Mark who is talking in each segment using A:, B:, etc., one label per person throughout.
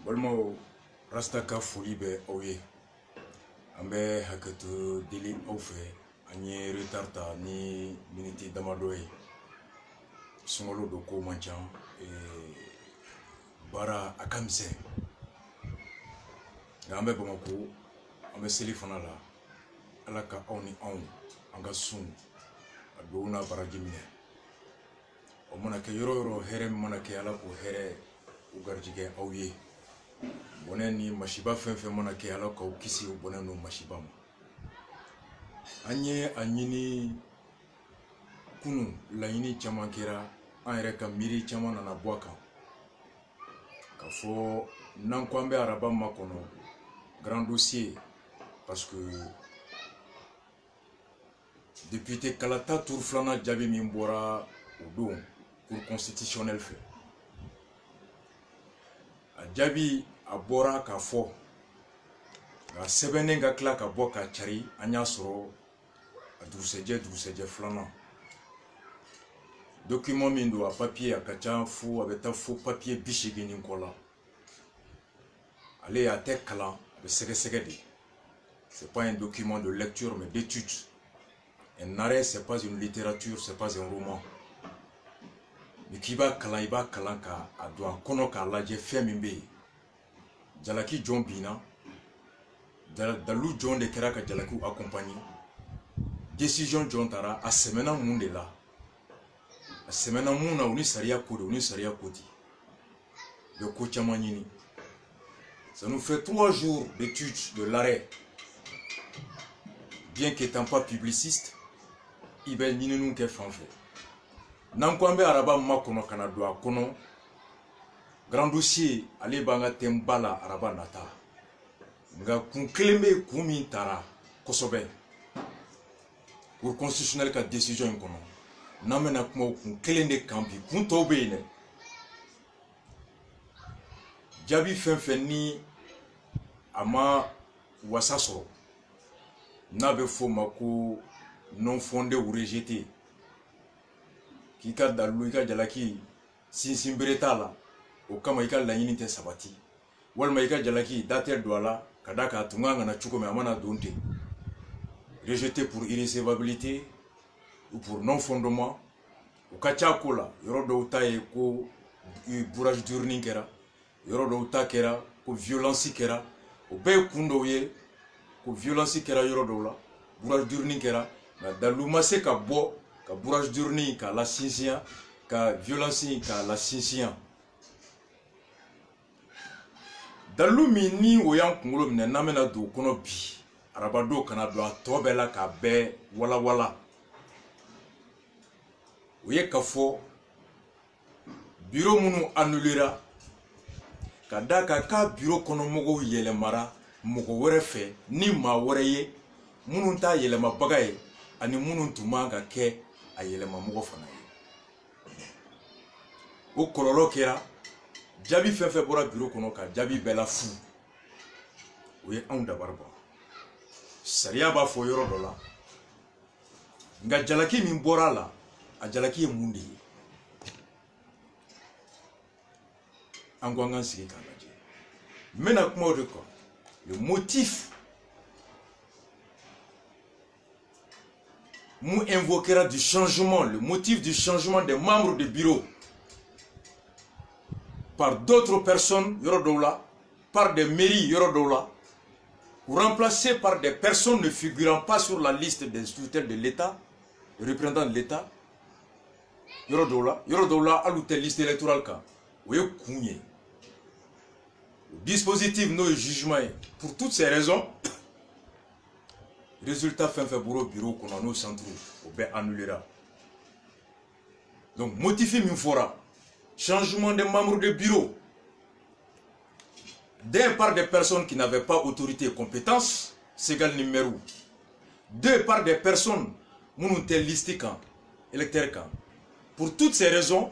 A: Balmo rastaka foli be oye ambe haketu dili ofe anye retarta ni miniti damadoye sungolo do ko mancham bara akamse ambe bamako ambe seli fana la alaka oni on anga sun aduna bara jimne o mona ke yoro here mona ke ala ko here ugarjige oye boneni mashiba fenfe mona ke ala ko kisi boneno mashiba mo anye anyini kunu layini chamankira anre ka miri chamana na boaka kafo nankwambe araba makono grand dossier parce que député Kalata Tourflana Djabi Mimbora au Cour constitutionnelle fait. Djabi a bora ka fo ga sebene ga kla ka boka chari anya soro a druseje flana document mindo a papier a kacha fou avec ta faux papier bichigini kola allez à tek kala avec segede. C'est pas un document de lecture mais d'étude. Un arrêt, c'est pas une littérature, c'est pas un roman. Mais qui va kalaiba kalanka a doit konoka la je femimbe. Jalaki John Bina, dalu John de Keraka Jalaku accompagné. Décision John Tara a semena monde là. A semena muna uni saria kodi. De Kochamanini. Ça nous fait 3 jours d'études de l'arrêt. Bien qu'étant pas publiciste, ibel ni nous ke fanfe nankwambe araba makono kana do akono grand dossier ale banga tembala araba nata nga kunkeleme kumi tara kosobe pour constitutionnel ka décision kono namena kuma kunkelende kambi kunto beene jabi fenfe ni ama wasaso n'avait faux mako non fondé ou rejeté qui ka dalu ka jalaki sinsimbreta la o kama ika la yinite sabati walma ika jalaki dater douala kadaka tunganga na chuko me amana donte rejeté pour irrecevabilité ou pour non fondement o kacha kola yoro do taye ko bourrage d'urine kera yoro do takera ko violence kera o be kundo ye ko violence kera yoro do la bourrage d'urine kera na daluma se ka bo ka bourrage d'urine ka la sinsia ka violence ka la sinsia dalumi ni o yan kungulo mine namena do kono bi arabado kana do atobela ka be wala o ye ka fo bureau munu annulera ka daka ka bureau kono mogo yele mara mogo wore fe ni ma wore ye munu ta yele ma bagaye ani munu tuma ka ke a yele ma mogo fana ye o kololo kera jabi fefe bora bureau kono ka jabi bela fu o ye an dabarba sariya ba fo yoro dola nga jalaki min bora la a jalaki ye mundi an ko an sigi kan laje mena kuma de quoi le motif nous invoquera du changement, le motif du changement des membres du bureau par d'autres personnes, Yorodoula, par des mairies, Yorodoula, ou remplacés par des personnes ne figurant pas sur la liste des tutelles de l'État, les représentants de l'État, Yorodoula, à l'hôtel liste électorale, le dispositif, nos jugements, pour toutes ces raisons, résultat fin février bureau qu'on a nos centres au ben annulera. Donc motivé fera changement des membres de bureau d'un par des personnes qui n'avaient pas autorité et compétence, c'est égal numéro. Deux par des personnes mounouté listique électeur. Pour toutes ces raisons,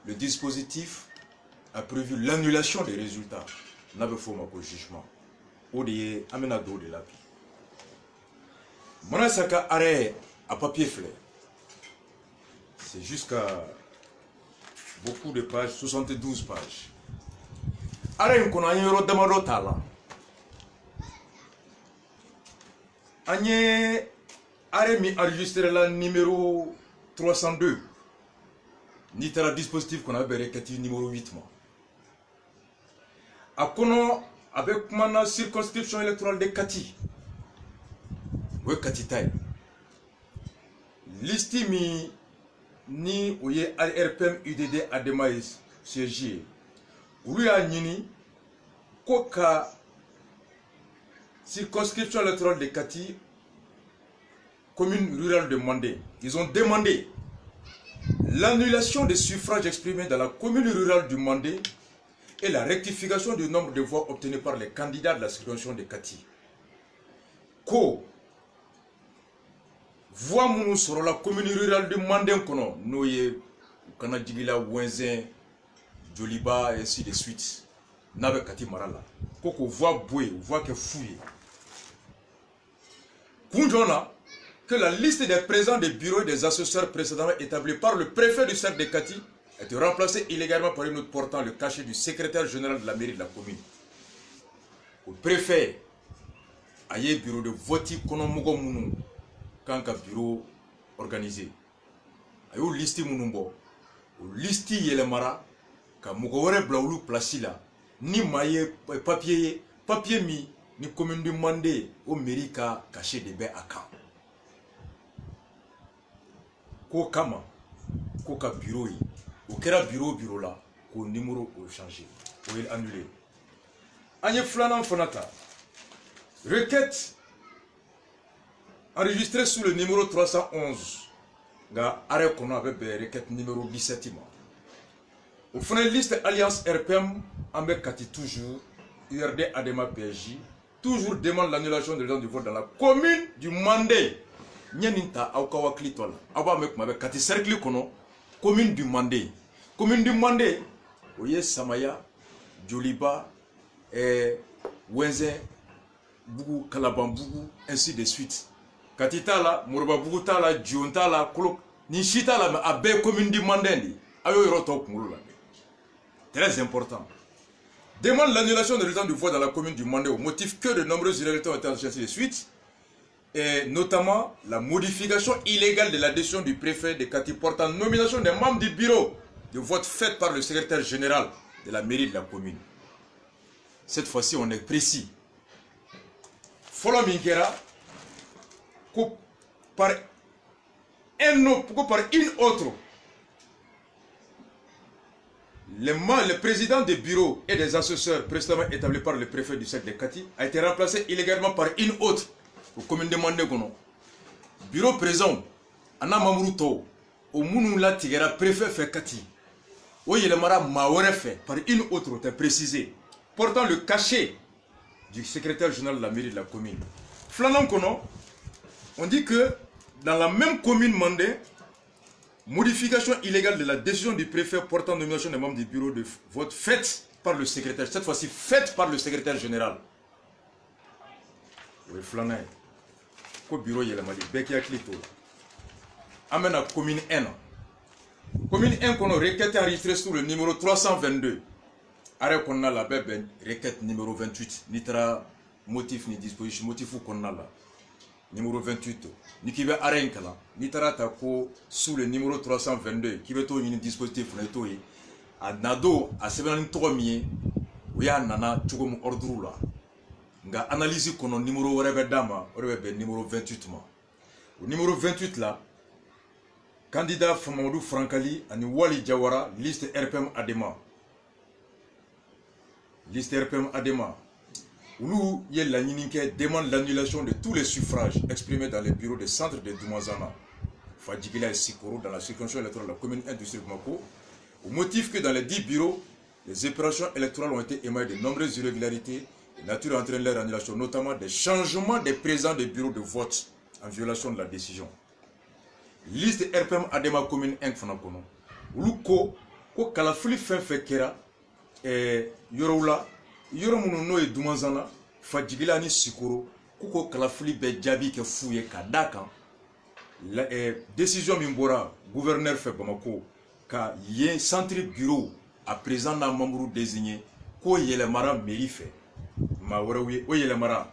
A: le dispositif a prévu l'annulation des résultats. N'avait pas de jugement. Ou de amenado de la vie. Manasaka arrêt à papier fleur. C'est jusqu'à beaucoup de pages, 72 pages. Arrêt qu'on a un damaro tala. Agnès arrêt mi enregistré la numéro 302. Ni tara dispositif qu'on a requêté numéro 8 mois. A kono avec mana circonscription électorale de Kati. Oui, Kati taille. Listimi ni ouye RPM UDD Ademaïs CG. Lui a nini koka circonscription électorale de Kati, commune rurale de Mandé. Ils ont demandé l'annulation des suffrages exprimés dans la commune rurale du Mandé et la rectification du nombre de voix obtenues par les candidats de la circonscription de Kati. Ko voix mounou sur la commune rurale de Mandé kono noye kana digila Wenzen Joliba et ainsi de suite n'avait Kati Marala. Koko voix boué, voix que fouille. Kunjona que la liste des présents des bureaux et des assesseurs précédemment établis par le préfet du cercle de Kati a été remplacée illégalement par une autre portant le cachet du secrétaire général de la mairie de la commune. Le préfet a un bureau de vote konomugo munu quand un bureau organisé. A eu liste munumbo, liste yelemara ka mugore blaulu placila ni maye papier mi ni commune de Mandé au mairie ka cachet de bain à camp. Ko kama ko ka bureau yi o kera bureau là ko numéro o changé o il annulé anye flanan fonata requête enregistrée sous le numéro 311 ga arrêt kono avec requête numéro 17 au fond liste alliance RPM ambe Kati toujours URD Adema PJ toujours demande l'annulation de l'élection du vote dans la commune du Mandé. Nyaninta aukawa klitola aba mek mabe Kati cercle kono commune du Mandé oye Samaya Joliba Wenzen Bougou Kalabambougou ainsi de suite Kati tala Moroba Bougou tala Dion tala Kolo Nishita la abe commune du Mandé ndi ayo yoroto kumulula très important demande l'annulation de l'élection du vote dans la commune du Mandé au motif que de nombreuses irrégularités ont été enregistrées ainsi de suite. Et notamment la modification illégale de la décision du préfet de Kati portant nomination des membres du bureau de vote faite par le secrétaire général de la mairie de la commune. Cette fois-ci, on est précis. Follow Minkera, par une autre, le président des bureaux et des assesseurs précédemment établis par le préfet du cercle de Kati a été remplacé illégalement par une autre. Au commune de Mandé kono bureau présent ana mamruto au munu la tigera préfet fait Kati o yelemara mawore fait par une autre t'es précisé portant le cachet du secrétaire général de la mairie de la commune. Flanan kono on dit que dans la même commune Mandé, modification illégale de la décision du préfet portant nomination des membres du bureau de vote faite par le secrétaire, cette fois-ci faite par le secrétaire général. Oui, Flanan. Ko bureau yelemali beki ya klito amena commune 1 kono requête enregistrée sous le numéro 322 arrêt konna la bebe requête numéro 28 nitra motif ni disposition motifu konna la numéro 28 ni kibe arrêt kala nitra ta ko sous le numéro 322 kibe to ni dispositif na to yi adnado a sebenani to mi uya nana chugum ordre la nga analyse kono numéro whatever dama whatever numéro 28 ma au numéro 28 là candidat Mamadou Frankali ani Wali Jawara liste RPM Adema où la Nininke demande l'annulation de tous les suffrages exprimés dans les bureaux des centres de Doumazana Fadjigila et Sikoro dans la circonscription électorale de la commune industrielle de Mako au motif que dans les 10 bureaux les opérations électorales ont été émaillées de nombreuses irrégularités. La nature entraîne leur annulation, notamment des changements des présents des bureaux de vote en violation de la décision. Liste RPM Adema commune 1 Fanakono. Luko, ko kalafuli fait kera, yoroula, yoromuno no e Doumazana, Fadjigila ni Sikoro, kuko kalafuli be jabi ke fouye kadaka. La décision mimbora, gouverneur fait Bamako, ka yé centre bureau à présent dans membre désigné ko yelemara mairie fɛ maa wɛrɛw ye o yelemara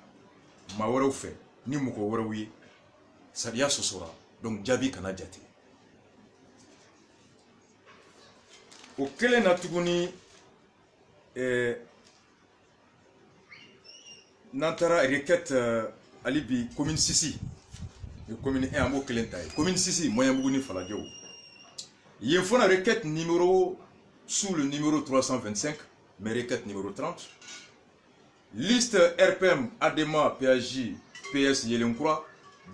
A: maa wɛrɛw fɛ ni mɔgɔ wɛrɛw ye sariya sɔsɔra donc jaabi kana jate o kelen na tuguni n'an taara requête hali bi commune 6 commune 1 an b'o kelen ta ye commune 6 Moyenbugu ni Falajɛw yen fana requête numéro sous le numéro 325 mais requête numéro 30 liste RPM Adema PAJ PS Yelenkura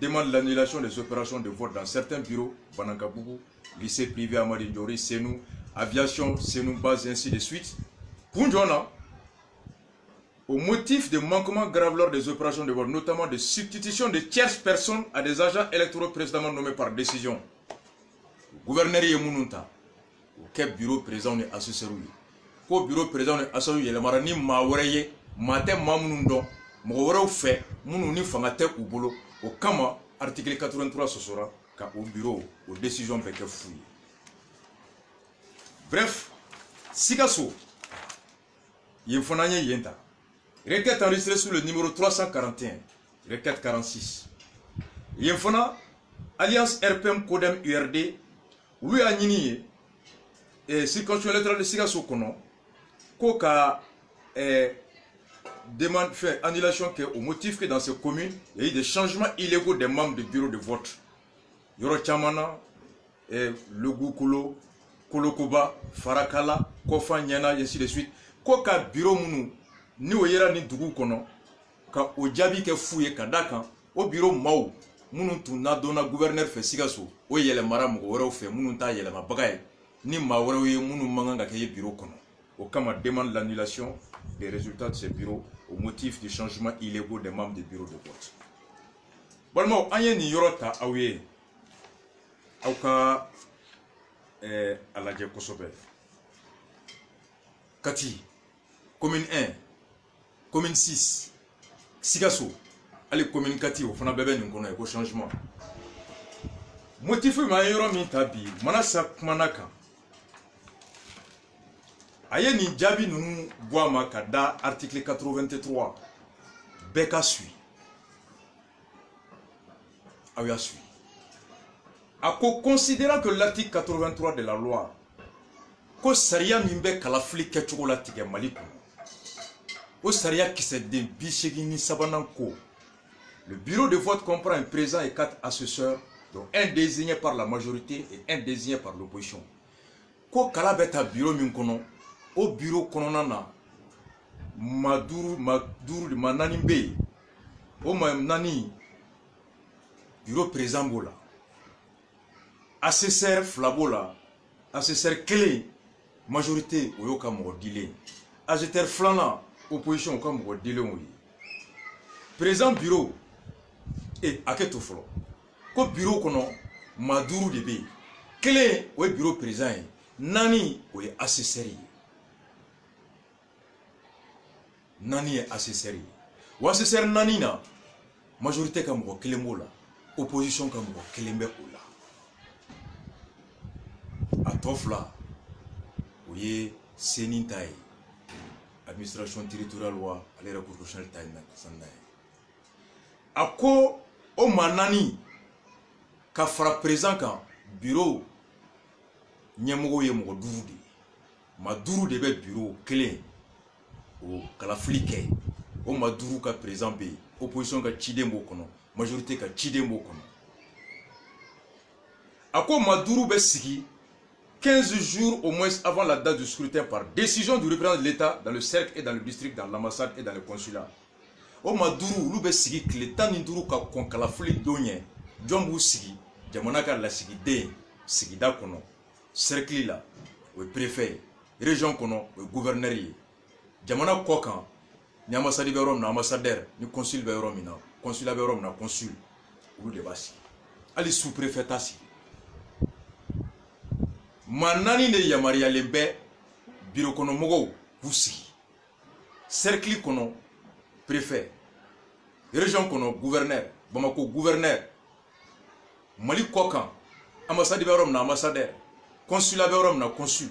A: demande l'annulation des opérations de vote dans certains bureaux Banankabougou, lycée privé Amadi Diori, Senou, aviation, Senou base ainsi de suite. Punjona, au motif de manquements graves lors des opérations de vote, notamment de substitution de tierces personnes à des agents électoraux précédemment nommés par décision. Gouverneur Yemununta, au quel bureau présent est associé. Au bureau présent est associé, le marani Mawareye, Matin Mamundo, Moureau fait, Mounouni Fangate ou Bolo, au Kama, article 83 ce sera, car au bureau, aux décisions avec fouille. Bref, Sikasso, Yemfonanye Yenta, requête enregistrée sous le numéro 341, requête 46. Yemfona, Alliance RPM Kodem URD, lui a nié, et circonscription électorale de Sikasso Kono, Koka, demande fait annulation au motif que dans ces communes, il y a eu des changements illégaux des membres du bureau de vote. Yoro Chamana, Lugukolo, Kolokoba, Farakala, Kofa Nyana, et ainsi de suite. Koka bureau munu, ni oyera ni dugu kono, ka ojabi ke fouye kadaka, au bureau mau, munu tu nadona gouverneur fait Sikasso, o yele maram woro fait munu ta yele ma bagaye, ni ma woro ye munu manganga ke bureau kono. Au Kama demande l'annulation des résultats de ces bureaux au motif du changement illégaux des membres du bureau de vote. Bon, anye ni yorota aouye, auka aladje kosobe. Kati, commune 1, commune 6, Sikasso, allez commune Kati, au fana bébé nous connaît au changement. Motif ma yoro mi tabi, manasa manaka. Aye ni jabi nous boama kada article 83 beka suit Aouya suit Ako considérant que l'article 83 de la loi ko saria mimbe kalafli kechugo la tige maliku o saria qui se den bishegi ni sabanan ko le bureau de vote comprend un président et 4 assesseurs dont un désigné par la majorité et un désigné par l'opposition ko kala beta bureau min kono au bureau kononana maduru de manani be o nani bureau présent bola assesseur flabola assesseur clé majorité oyoka mo dile assesseur flana opposition ka mo dile oui présent bureau et aketo flo ko bureau kono maduru de be clé o bureau présent nani o assesseur nani est assez sérieux. Ou assez sérieux nani na majorité comme ko kelembo la, opposition comme ko kelembe ola. A tofla, oye senintai, administration territoriale wa ale recours tay na sanday. Ako o manani ka fara présent kan bureau nyemogo ye mo durudi. Ma duru de be bureau clé o kalaflike o maduru ka présent be opposition ka chidembo kono majorité ka chidembo kono ako maduru be sigi 15 jours au moins avant la date du scrutin par décision du représentant de l'État dans le cercle et dans le district, dans l'ambassade et dans le consulat o maduru lu be sigi kletan nduru ka kon kalafli donye jombu sigi jamana ka la sigi de sigi da kono cercle la o préfet région kono o gouverneur jamana kokan ni ambassade be rom na ambassadeur ni consul be rom na consulat be rom na consul ou de basi ali sous préfet tasi manani ne yamaria lembe bureau kono mogo busi cercle kono préfet région kono gouverneur Bamako gouverneur Mali kokan ambassade be rom na ambassadeur consulat be rom na consul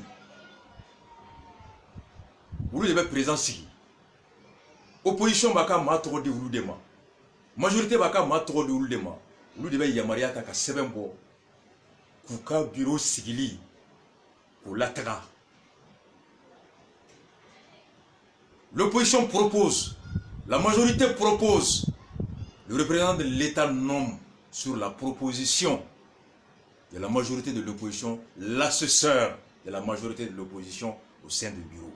A: olu de bɛ président sigi opposition b'a ka maa tɔgɔ di olu de ma majorité b'a ka maa tɔgɔ di olu de ma olu de bɛ yamaruya ta ka sɛbɛn bɔ k'u ka bureau sigili k'u lataga. L'opposition propose, la majorité propose, le représentant de l'État nomme sur la proposition de la majorité de l'opposition l'assesseur de la majorité de l'opposition au sein du bureau.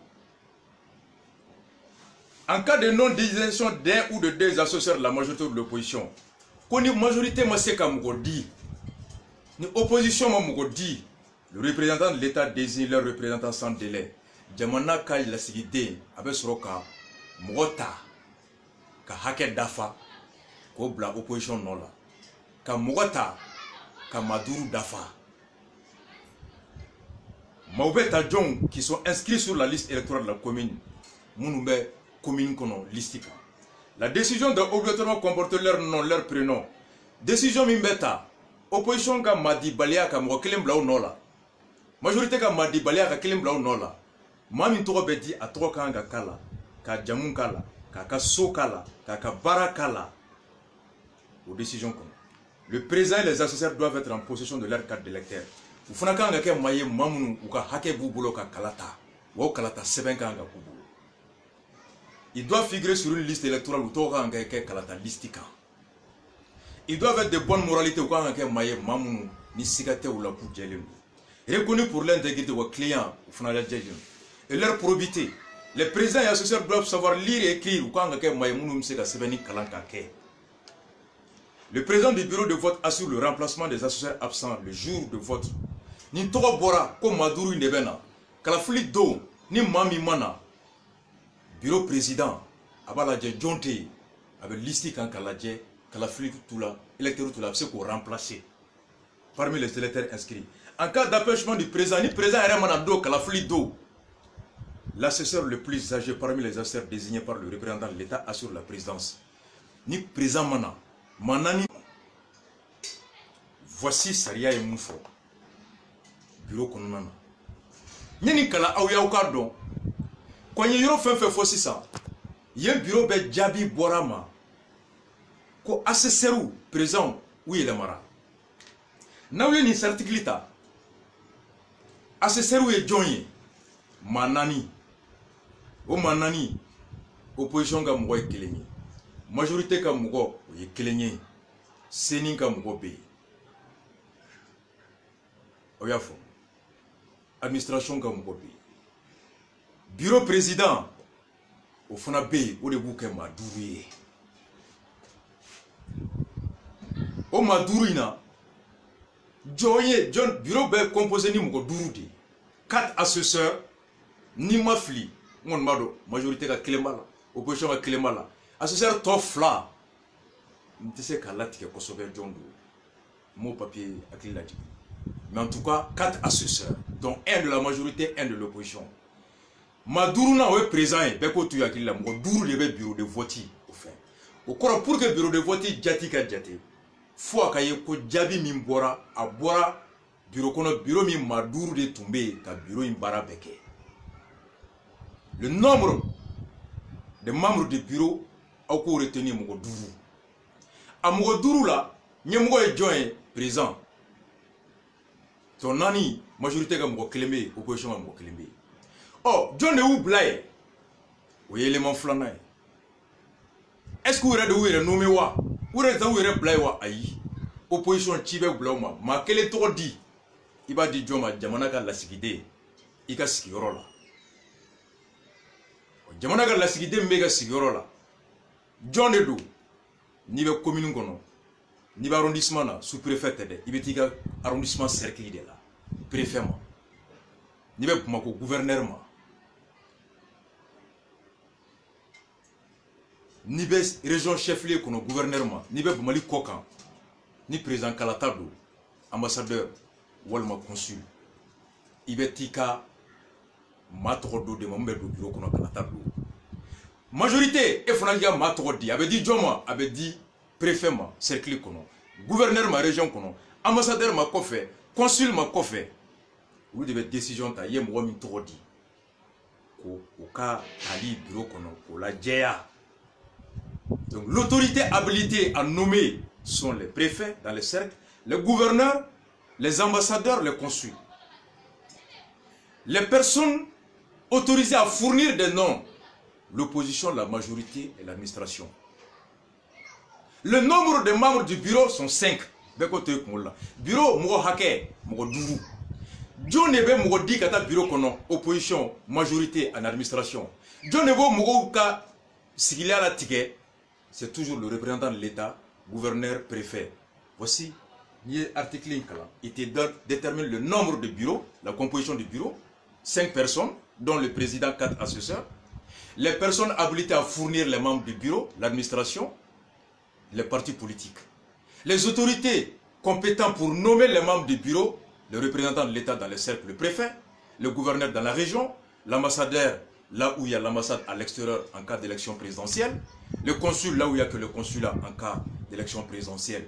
A: En cas de non-désignation d'un ou de deux assesseurs de la majorité de l'opposition, quand une majorité m'a dit, une opposition m'a dit, le représentant de l'État désigne leur représentant sans délai. Jamana ka lasigide abe soroka mota ka hake dafa ko bla opposition nola ka mota ka maduru dafa maubeta jong qui sont inscrits sur la liste électorale de la commune munumbe commune kono listika. La décision doit obligatoirement comporter leur nom, leur prénom. Décision mimbeta opposition ka madi balia ka mo kelem bla nola majorité ka madi balia ka kelem bla nola. Mami tɔgɔ bɛ di a tɔgɔ kan ka kala ka jamu kala ka so kala ka bara kala aux décisions comme le président et les assesseurs doivent être en possession de leur carte d'électeur. U fana kan ka kɛ maa ye maa minnu u ka hakɛ b'u bolo ka kala ta o kalata sɛbɛn kan ka k'u bolo. Ils doivent figurer sur une liste électorale u tɔgɔ kan ka kɛ kalata liste kan. Ils doivent être de bonnes moralités u kan ka kɛ maa ye maa minnu ni siga tɛ u la k'u jɛlen don. Reconnus pour l'intégrité de vos clients u fana lajɛlen don. Et leur probité. Les présidents et assesseurs doivent savoir lire et écrire. Le président du bureau de vote assure le remplacement des assesseurs absents le jour de vote. Ni togo bora ko maduru ndebena. Kalafuli do ni mami mana. Bureau président abalaje jonte avec listi kan kalaje kalafuli tula électeur tula c'est pour remplacer parmi les électeurs inscrits. En cas d'empêchement du président ni président era do kalafuli do. L'assesseur le plus âgé parmi les assesseurs désignés par le représentant de l'État assure la présidence. Ni président mana. Manani. Voici Saria et Moufo. Bureau kononana. Nyeni kala awya ukado. Kwa yoro fenfe fosi sa. Yen bureau be jabi borama. Ko assesseru président où il est mara. Nawye ni sartiklita. Assesseru e jonye. Manani. O manani opposition ka mɔgɔ ye kelen ye majorité ka mɔgɔ o ye kelen ye seni ka mɔgɔ bɛ yen o y'a fɔ administration ka mɔgɔ bɛ yen bureau président o fana bɛ yen o de b'u kɛ maa duuru ye o maa duuru in na jɔn ye jɔn bureau bɛ composé ni mɔgɔ duuru de 4 assesseurs ni ma fili on mado majorité ka kelembala opposition ka kelembala assesseur to fla ntese ka latique ko sobe jondo mon papier akili lati mais en tout cas 4 assesseurs dont un de la majorité un de l'opposition maduru na o présent be ko tu akili la mo duru le be bureau de vote au fait au corps pour que bureau de vote jati ka jati fo akaye ko jabi min bora a bora bureau kono bureau mi maduru de tomber ka bureau in bara beke. Le nombre de membres du bureau a retenu Mogoduru. À Mogoduru là, Nyemogo est joint présent. Ton nani, majorité comme Mogokeleme, opposition à Mogokeleme. Oh, John est où Blaye? Oui, élément flanay. Est-ce que vous êtes où il est nommé wa? Où est-ce que vous êtes Blaye wa aïe? Opposition Tibé Blauma. Ma quel est trop dit? Il va dire Joma, Jamanaka la Sikide. Il a Sikorola. Jamana ka lasigide mbega sigoro la John Edo ni be commune kono ni be arrondissement na sous préfet de ibeti ka arrondissement cercle de la préfet ma ni be Bamako gouverneur ma ni be région chef lieu kono gouverneur ma ni be Mali Kokan ni président Kalatado ambassadeur walma consul ibeti ka matoro de mambe do bureau kono kala tablo majorité e fana ya matoro di avait dit joma avait dit préfet ma cercle kono gouverneur ma région kono ambassadeur ma kofé consul ma kofé vous devez décision ta yem wo mi toro di au cas Ali bureau qu'on la GEA. Donc l'autorité habilitée à nommer sont les préfets dans les cercles, les gouverneurs, les ambassadeurs, les consuls. Les personnes autorisées à fournir des noms, l'opposition, la majorité et l'administration. Le nombre de membres du bureau sont 5. Bureau, mogo hake, mogo dourou. John Nebe mogo di kata bureau kono, opposition, majorité en administration. John Nebo mogo ka sigilia la ticket, c'est toujours le représentant de l'État, gouverneur, préfet. Voici l'article il détermine le nombre de bureaux, la composition du bureau, 5 personnes, dont le président, 4 assesseurs, les personnes habilitées à fournir les membres du bureau, l'administration, les partis politiques. Les autorités compétentes pour nommer les membres du bureau, le représentant de l'État dans les cercles, le préfet, le gouverneur dans la région, l'ambassadeur là où il y a l'ambassade à l'extérieur en cas d'élection présidentielle, le consul là où il n'y a que le consulat en cas d'élection présidentielle.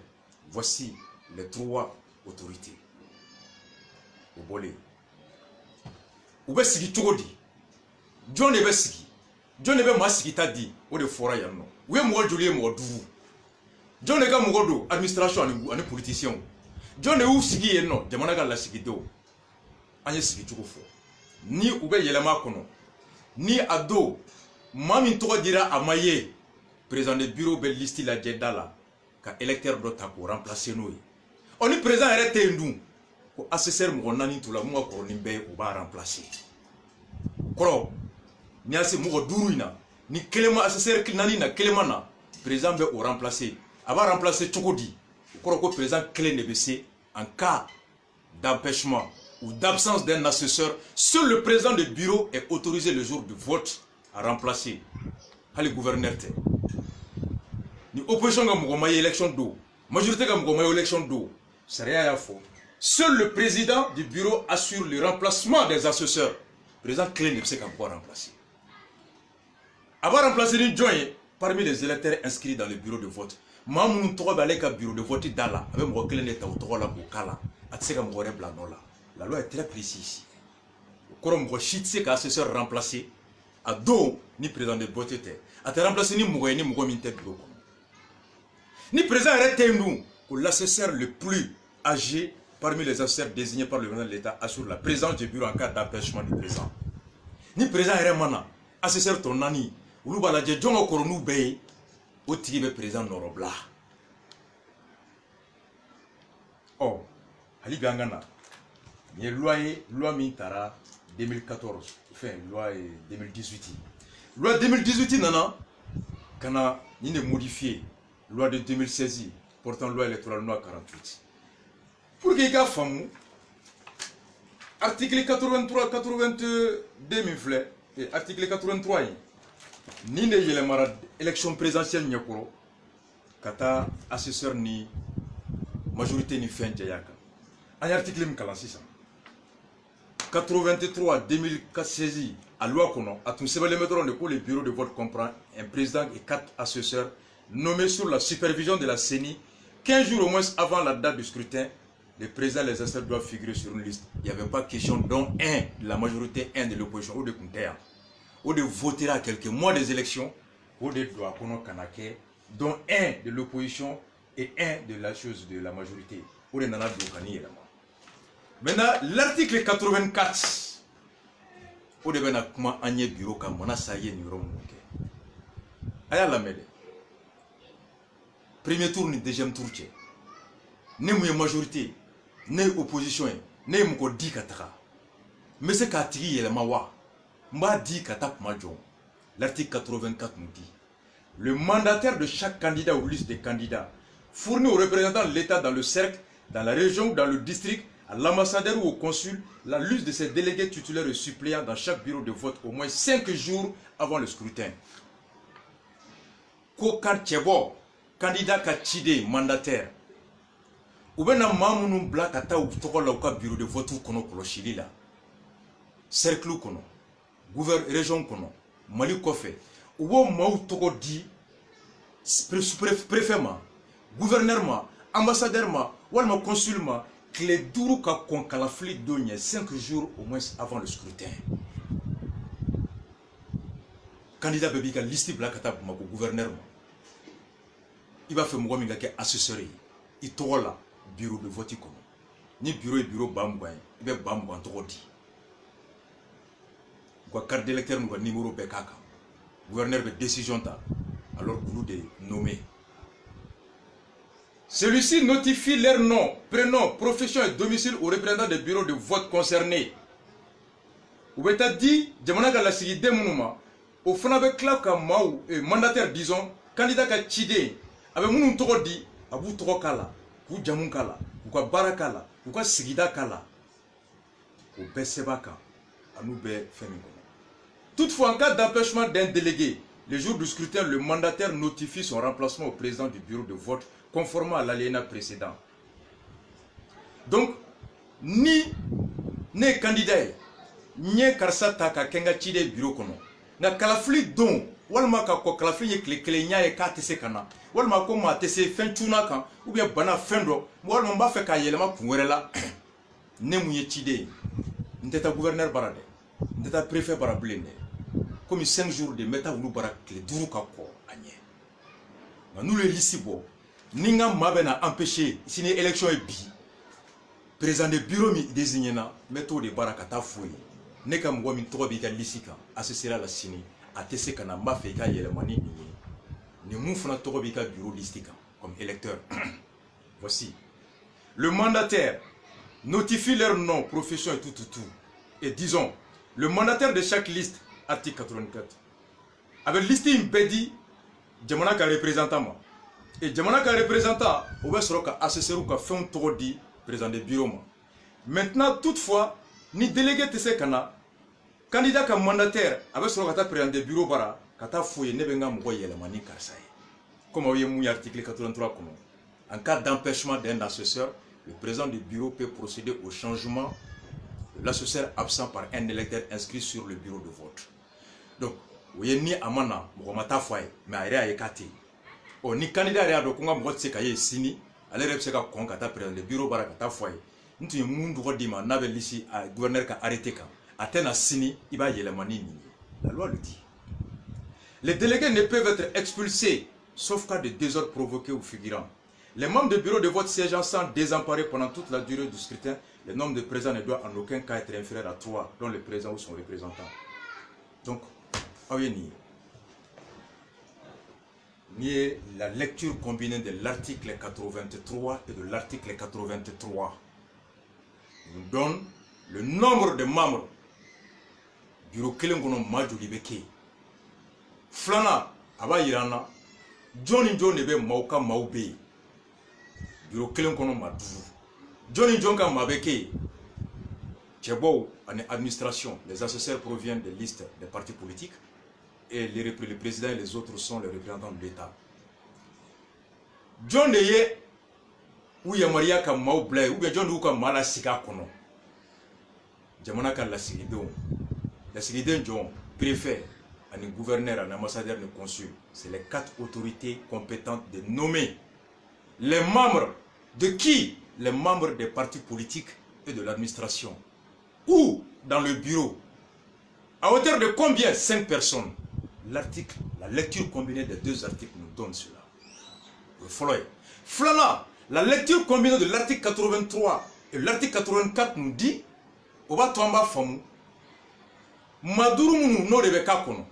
A: Voici les 3 autorités. Au bolé. Oube sigi togodi. John ebe sigi. John ebe ma sigi ta di. O de fora yanno. Ouye mougo joli mougo douvou. John ega mougo do administration ani politicien. John ou sigi yenno. Jamana ga la sigi do. Anye sigi togo fo. Ni oube yelema kono. Ni ado. Mami togo dira amaye. Président du bureau be listi la jedda la. Ka électeur do ta ko remplacer nous. On est présent arrêté nous. Ko assesseur mo nani tula mo ko nimbe o ba remplacer. Koro ni ase mo duru ina ni kelema assesseur nani na kelema na président be o remplacer. Aba remplacer chokodi. Koro ko président clé ne bc en cas d'empêchement ou d'absence d'un assesseur, seul le président du bureau est autorisé le jour du vote à remplacer. Hali gouverneur te. Ni opposition ga mo maye élection do. Majorité ga mo maye élection do. C'est rien à faux. Seul le président du bureau assure le remplacement des assesseurs. Le président clé ne sait qu'à remplacer. Avoir remplacé une joint parmi les électeurs inscrits dans le bureau de vote. Mamoun Toba avec un bureau de vote d'Ala, avec mon clé n'est au la Bokala, à Tseka Moré Blanola. La loi est très précise ici. Comme Rochitse qu'assesseur remplacé, à dos ni président de vote, à te remplacer ni Moué ni Mougominte bureau. Ni président arrêtez nous pour l'assesseur le plus âgé parmi les assesseurs désignés par le gouvernement de l'État assure la présence du bureau en cas d'empêchement du président. Ni président Remana, assesseur ton nani, ou nous baladje Djongo Koronou Bey, ou Tigibe président Norobla. Oh, Ali Gangana, il y a loi Mintara 2014, enfin loi 2018. Loi 2018 nana, kana ni ne modifié, loi de 2016 portant loi électorale loi 48. Pour que les gars fassent, article 83, 82 2000 et article 83, ni ne y a la élection présidentielle n'y kata assesseur ni majorité ni fin jayaka. Un article m'kalansi 83 2016 à loi kono à tout le métro de le bureau de vote comprend un président et 4 assesseurs nommés sous la supervision de la CENI 15 jours au moins avant la date du scrutin. Les présidents et les assesseurs doivent figurer sur une liste. Il n'y avait pas question dont un de la majorité, un de l'opposition, ou de Kuntea, ou de voter à quelques mois des élections, ou de Douakono Kanake, dont un de l'opposition et un de la chose de la majorité, ou de Nana Doukani. Maintenant, l'article 84, ou de Benakuma Agne Bureau Kamana Saye Nuro Mouke. Aya la mede. Premier tour ni deuxième tour. Ne mouye majorité. Ne opposition, ne mouko di kataka. Mais c'est qu'à tirer le mawa. M'a dit katap majon. L'article 84 nous dit le mandataire de chaque candidat ou liste des candidats fournit aux représentants de l'État dans le cercle, dans la région ou dans le district, à l'ambassadeur ou au consul, la liste de ses délégués titulaires et suppléants dans chaque bureau de vote au moins 5 jours avant le scrutin. Kokan Tchebo, candidat Kachide, mandataire. Ou bien mamounou bla kata ou tokola ou ka bureau de vote ou kono koloshili la cercle kono gouvernement région kono Mali kofe ou bon maou toko di préfet ma gouverneur ma ambassadeur ma walma consul ma clé duru ka kon kalafli donye 5 jours au moins avant le scrutin. candidat bɛɛ b'i ka liste bila ka taa Bamakɔ gouverneur ma i b'a fɛ mɔgɔ min ka kɛ assesseur ye i tɔgɔ la bureau de vote kɔnɔ ni bureau ye bureau 20 ye i bɛ 20 tɔgɔ di u ka carte d'électeur n'u ka numéro bɛɛ k'a kan gouverneur bɛ décision ta alors olu de nommé. Celui-ci notifie leur nom, prénom, profession et domicile au représentant des bureaux de vote concernés. Ou bien dit, jamana ka lasigi de munuma, au fana be kla ka maw mandataire disons, candidat ka chide, avec munu togo di, abu togo kala, ku jamun kala, ku ka bara kala, ku ka sigida kala. Au be sebaka, anu be femi kono. Toutefois, en cas d'empêchement d'un délégué, le jour du scrutin, le mandataire notifie son remplacement au président du bureau de vote conformément à l'alinéa précédent. Donc, ni candidat, ni karsa ta ka kenga chide bureau kono. Na kalafli don, walma ka ko kalafli ye kle nya ye ka tese kana. Walma ko ma tese fen tuna kan ou bien bana fendo, walma mba fe ka yelema kunwerela. Ne mu ye chide. Nteta gouverneur barade. Nteta préfet barablene. Comme 5 jours de meta ou nous barak le duru ka ko anye. Nous les lisibo. Ninga mabena empêché si une élection est bi président de bureau mi désigné na méthode de barakata fouille ne ka mgo mi to bi ka lisika associé la sini atese kana mafe ka yelemani ni mu fana to bi ka bureau listika comme électeur. Voici le mandataire notifie leur nom, profession et tout et disons le mandataire de chaque liste article 84 avec liste impédi jamana ka représentant et jamana ka représentant au bɛ sɔrɔ ka assesseur ka fɛnw tɔgɔ di président de bureau ma. Maintenant toutefois ni délégué tɛ se kana candidat ka mandataire a bɛ sɔrɔ ka taa président de bureau bara ka taa f'u ye ne bɛ n ka mɔgɔ yɛlɛma ni karisa ye comme aw ye mun ye article 83 kɔnɔ. En cas d'empêchement d'un assesseur, le président du bureau peut procéder au changement de l'assesseur absent par un électeur inscrit sur le bureau de vote. Donc o ye ni amana mɔgɔ ma taa f'a ye mais a yɛrɛ a ye k'a tɛ yen. Oh, ni candidat ya do ko ngam mɔgɔ se ka ye sini ale yɛrɛ bɛ se ka kɔn ka taa président de bureau bara ka taa fɔ a ye n tun ye mun tɔgɔ d'i ma n'a bɛ lisi a gouverneur ka arrêté kan a tɛ na sini i b'a yɛlɛma ni nin ye. La loi le dit. Les délégués ne peuvent être expulsés sauf cas de désordre provoqué ou figurant. Les membres du bureau de vote siégeant sans désemparés pendant toute la durée du scrutin, le nombre de présents ne doit en aucun cas être inférieur à 3, dont le président ou son représentant. Donc, la lecture combinée de l'article 83 et de l'article 83 nous donne le nombre de membres du bureau Kelengono Majolibeke. Flana, Aba Irana, Johnny John Ebe Mauka Maube, bureau Kelengono Madou, Johnny John Mabeke, Tchebo, en administration, les assesseurs proviennent des listes des partis politiques. Et le président et les autres sont les représentants de l'État. John Deye, ou Yamaria Kamau Blay, ou bien John Duka Malasika Kono. Jamanaka la Sigidon. La Sigidon John, préfet, un gouverneur, un ambassadeur, un consul. C'est les 4 autorités compétentes de nommer les membres de qui? Les membres des partis politiques et de l'administration. Ou dans le bureau. À hauteur de combien? 5 personnes. L'article, la lecture combinée des 2 articles nous donne cela. Le Floyd. Flana, la lecture combinée de l'article 83 et l'article 84 nous dit Oba Tomba Famu Maduru Munu no Rebeka Kono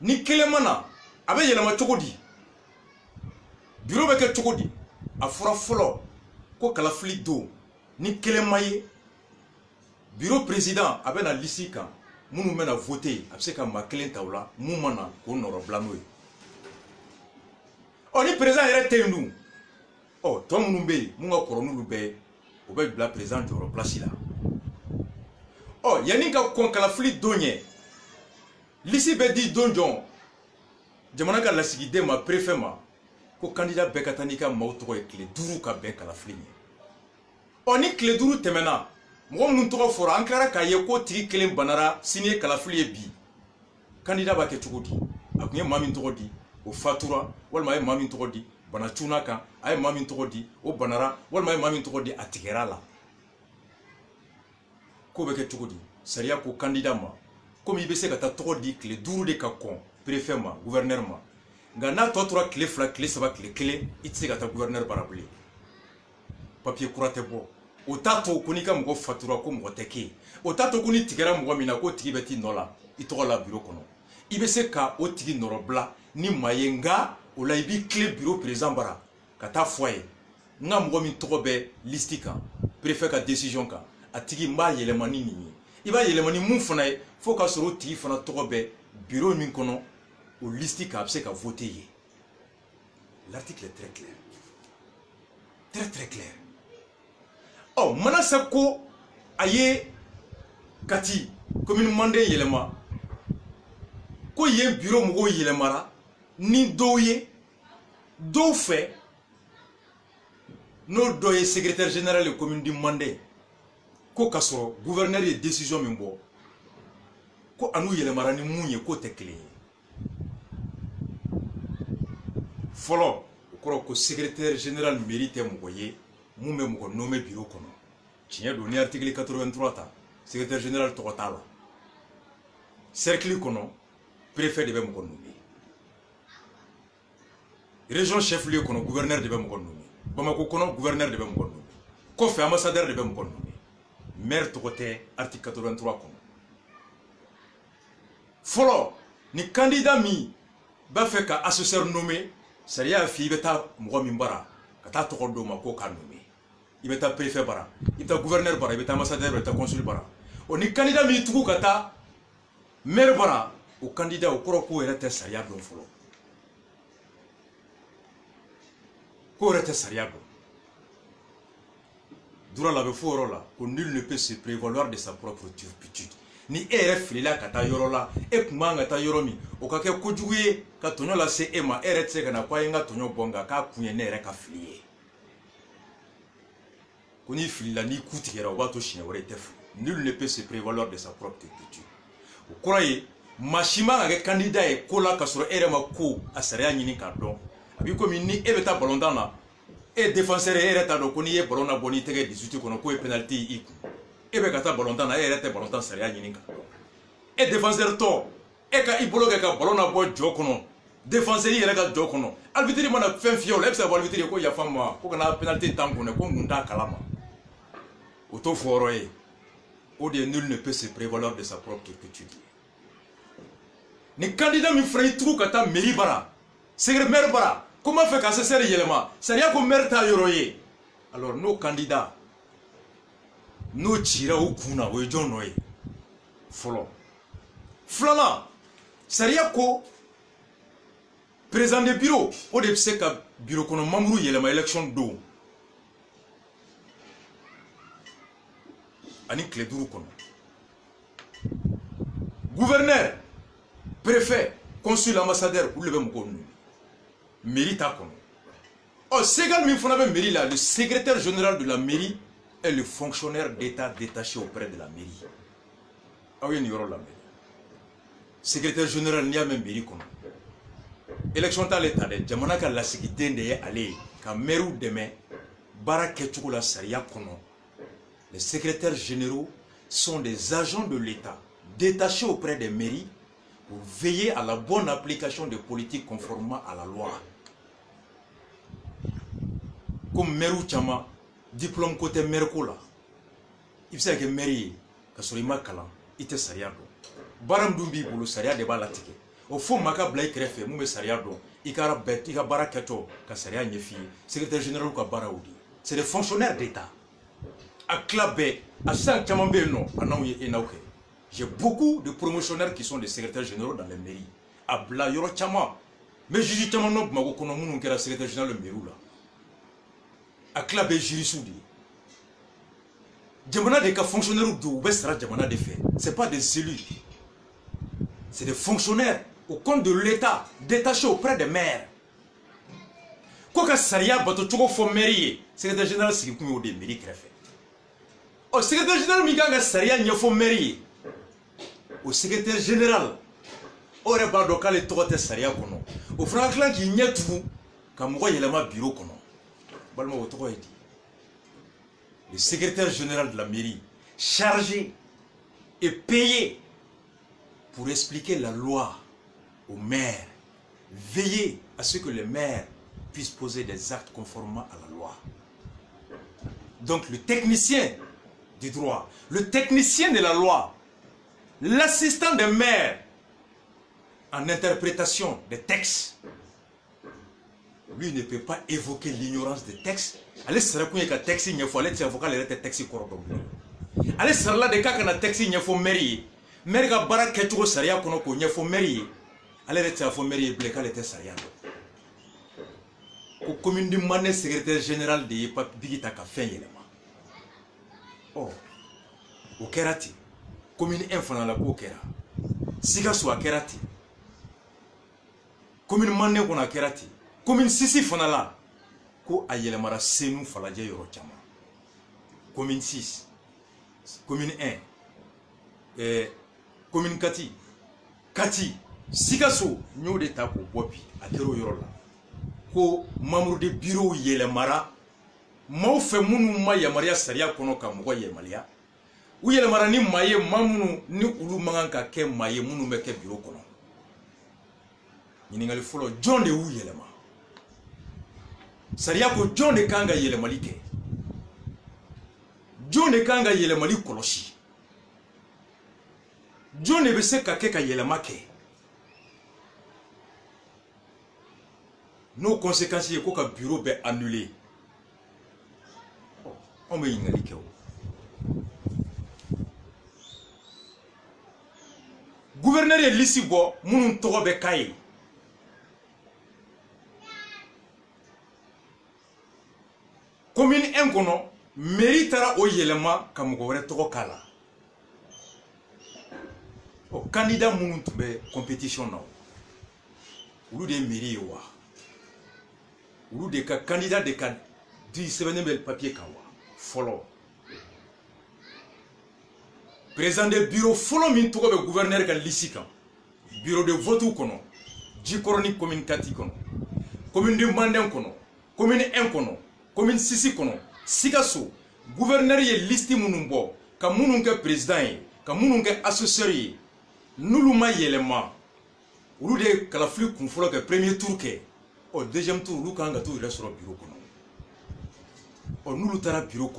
A: Ni Kelemana Abe Yelama Chokodi Bureau Beke Chokodi Afura Folo Ko Kalafli Do Ni Kelemaye Bureau président Abe na Lissika Munu mena voté, abse ka makelen taula, mumana ko noro blano. Oh ni président yere tendu. Oh to munu be, munga koronu lu be, o be bla président joro place là. Oh yani ka kon kala fli donye. Lisi be di donjon. Jamana ka la sigide ma préfet ma ko candidat be katanika mauto e clé duru ka be kala fli. Oh ni clé duru temena. Mɔgɔ minnu tɔgɔ fɔra an tilara k'a ye ko tigi kelen banara sini ye kalafili ye bi candidat b'a kɛ cogo di a tun ye maa min tɔgɔ di o fatura walima a ye maa min tɔgɔ di bana cunna kan a ye maa min tɔgɔ di o banara walima a ye maa min tɔgɔ di a tigɛra la ko bɛ kɛ cogo di sariya ko candidat ma comme il be se ka ta tɔgɔ di tile 5 de ka kɔn préfet ma gouverneur ma nka n'a tɔ tora tile 2 tile 3 tile 1 i tɛ se ka taa gouverneur bara bilen papier kura tɛ bɔ o t'a to ko n'i ka mɔgɔ fatura ko mɔgɔ tɛ kɛ o t'a to ko n'i tigɛra mɔgɔ min na ko tigi bɛ t'i nɔ la i tɔgɔ la bureau kɔnɔ i bɛ se ka o tigi nɔrɔ bila ni maa ye nka o la i b'i tile bureau président bara ka taa fɔ a ye n ka mɔgɔ min tɔgɔ bɛ liste kan préfet ka décision kan a tigi n b'a yɛlɛma ni nin ye i b'a yɛlɛma ni mun fana ye fo k'a sɔrɔ o tigi fana tɔgɔ bɛ bureau min kɔnɔ o liste kan a bɛ se ka voter ye l'article est très clair très clair ɔ mana se ko a ye Kati commune Manden yɛlɛma ko yen bureau mɔgɔw yɛlɛmara ni dɔw ye dɔw fɛ n'o dɔ ye secrétaire général de commune du Manden ko k'a sɔrɔ gouverneur ye décision min bɔ ko anu yɛlɛmara ni mun ye k'o tɛ kelen ye fɔlɔ o kɔrɔ ko secrétaire général mairie tɛ mɔgɔ ye mun bɛ mɔgɔ nommé bureau kɔnɔ tiɲɛ don ni article 83 ta secrétaire général tɔgɔ t'a la cercle kɔnɔ préfet de bɛ mɔgɔ nommé région chef lieu kɔnɔ gouverneur de bɛ mɔgɔ nommé Bamako kɔnɔ gouverneur de bɛ mɔgɔ nommé kɔfɛ ambassadeur de bɛ mɔgɔ nommé maire tɔgɔ tɛ article 83 kɔnɔ fɔlɔ ni candidat min b'a fɛ ka assesseur nommé sariya y'a f'i i bɛ taa mɔgɔ min bara ka taa tɔgɔ d'o ma k'o k'a nommé i bɛ taa préfet bara i bɛ taa gouverneur bara i bɛ taa ambassadeur bara i bɛ taa consul bara o ni candidat min tugu ka taa maire bara o candidat o kɔrɔ k'o yɛrɛ tɛ sariya dɔn fɔlɔ k'o yɛrɛ tɛ sariya dɔn dura la a bɛ fɔ o yɔrɔ la ko nul ne peut se prévaloir de sa propre turpitude ni e yɛrɛ filila ka taa yɔrɔ la e kun b'an ka taa yɔrɔ min o ka kɛ kojugu ye ka tɔɲɔ lase e ma e yɛrɛ tɛ se ka na ko a ye n ka tɔɲɔ bɔ nka k'a kun ye ne yɛrɛ ka fili ye ko n'i filila n'i ku tigɛra o b'a to siɲɛ wɛrɛ i tɛ fili nul ne peut se prévaloir de sa propre turpitude o kɔrɔ ye maa si man ka kɛ candidat ye ko la ka sɔrɔ e yɛrɛ ma ko a sariya ɲini k'a dɔn a b'i komi ni e bɛ taa balontan na e défenseur ye e yɛrɛ t'a dɔn ko n'i ye ballon labɔ n'i tɛgɛ 18 kɔnɔ k'o ye penalty ye i kun e bɛ ka taa balontan na e yɛrɛ tɛ balontan sariya ɲini k'a dɔn e défenseur tɔ e ka i bolo kɛ ka ballon labɔ jɔ kɔnɔ défenseur yɛrɛ ka jɔ kɔnɔ arbitre mana fɛn fiyɛ o la e bɛ se ka fɔ arbitre ye ko yafa n ma ko kana penalty t'an kun dɛ ko n kun t'a kalama o t'o fɔ yɔrɔ ye o de ye nul ne peut se prévaloir de sa propre turpitude ni candidat min fana y'i tugu ka taa mairie bara secrétaire maire bara ko m'a fɛ ka assesseur yɛlɛma sariya ko maire t'a yɔrɔ ye alors n'o candidat n'o cira o kun na o ye jɔn nɔ ye fɔlɔ filanan sariya ko président de bureau o de bɛ se ka bureau kɔnɔ membre yɛlɛma élection don ani tile 5 kɔnɔ gouverneur préfet consul ambassadeur olu de bɛ mɔgɔw nommé mairie t'a kɔnɔ ɔ Ségal min fana bɛ mairie la le secrétaire général de la mairie est le fonctionnaire d'État détaché auprès de la mairie aw ye nin yɔrɔ lamɛn secrétaire général n'i y'a mɛn mairie kɔnɔ élection t'ale ta dɛ jamana ka lasigiden de ye ale ye ka maires dɛmɛ baara kɛcogo la sariya kɔnɔ les secrétaires généraux sont des agents de l'État détachés auprès des mairies pour veiller à la bonne application des politiques conformément à la loi. Comme maire chama diplôme côté maire ko la il bɛ se ka kɛ maire ye ka sɔrɔ i ma kalan i tɛ sariya dɔn baara min dun b'i bolo sariya de b'a latigɛ o fo maa ka bila i kɛrɛfɛ mun bɛ sariya dɔn i ka baara kɛtɔ ka sariya ɲɛf'i ye secrétaire général ka baara o de c'est des fonctionnaires d'État a tila bɛɛ a sisan caman bɛ yen nɔ a n'anw ye e n'aw kɛ j'ai beaucoup de promotionnaires qui sont des secrétaires généraux dans les mairies a bila yɔrɔ caman mais juge caman nɔ Bamakɔ kɔnɔ minnu kɛra secrétaire général de mairie la a tila bɛɛ jurisiw de ye jamana de ka fonctionnaires don u bɛ sara jamana de fɛ c'est pas des élus c'est des fonctionnaires au compte de l'État détachés auprès des maires ko ka sariya bato cogo fɔ maire ye secrétaire général sigi kun y'o de mairie kɛrɛfɛ ɔ secrétaire général min kan ka sariya ɲɛfɔ maire ye o secrétaire général o yɛrɛ b'a dɔn k'ale tɔgɔ tɛ sariya kɔnɔ o fana ka tila k'i ɲɛ tugu ka mɔgɔ yɛlɛma bureau kɔnɔ balima o tɔgɔ ye di le secrétaire général de la mairie chargé et payé pour expliquer la loi aux maires. Veiller à ce que les maires puissent poser des actes conformément à la loi. Donc le technicien du droit, le technicien de la loi, l'assistant des maires en interprétation des textes, lui ne peut pas évoquer l'ignorance des textes. Allez se rappeler que texte il faut aller avocat les textes corrects. Allez se là de cas que na texte il faut mairie, mairie ka bara kecho saria kono ko il faut mairie. Allez les faut mairie bleka les saria. Ko commune du mané secrétaire général de Pape Bigita ka fin yelema. Oh, au Kerati, commune 1 fana la ko kera. Siga so Kerati. Commune mané ko na Kerati. Commune 6 fana la ko ayelemara senu falaje yoro chama. Commune 6, commune 1, commune Kati, Sigaso, nous de tapo bopi, akero yorola. Ko mamru de bureau yelemara, mau fe munu ma yamaria saria kono ka mwa yemalia. U yelemara ni maye mamunu ni ulu manganka ke maye munu meke bureau kono. Yiningali folo John de u yelema. Saria ko John de kanga yelemalike. John de kanga yelemali koloshi. John de bese ka ke ka yelemake. Nos conséquences c'est que le bureau est annulé. On me dit que gouverneur est ici bo moun toro be kay. Commune 1 kono méritera o yelema kam go wore toro kala. O candidat moun be compétition na. Ulu de mairie wa. Ou des candidats de cas du bel papier kawa follow président de bureau follow min to be gouverneur ka lisika bureau de vote ou kono jikoroni commune 4 kono commune de Mandem kono commune 1 kono commune 6 kono Sigaso gouverneur ye listi munumbo ka mununke président ka mununke assesseur nuluma yelema ou de kalafli kun follow ka premier tour ke au deuxième tour, nous avons tout le sur le bureau. Nous avons bureau.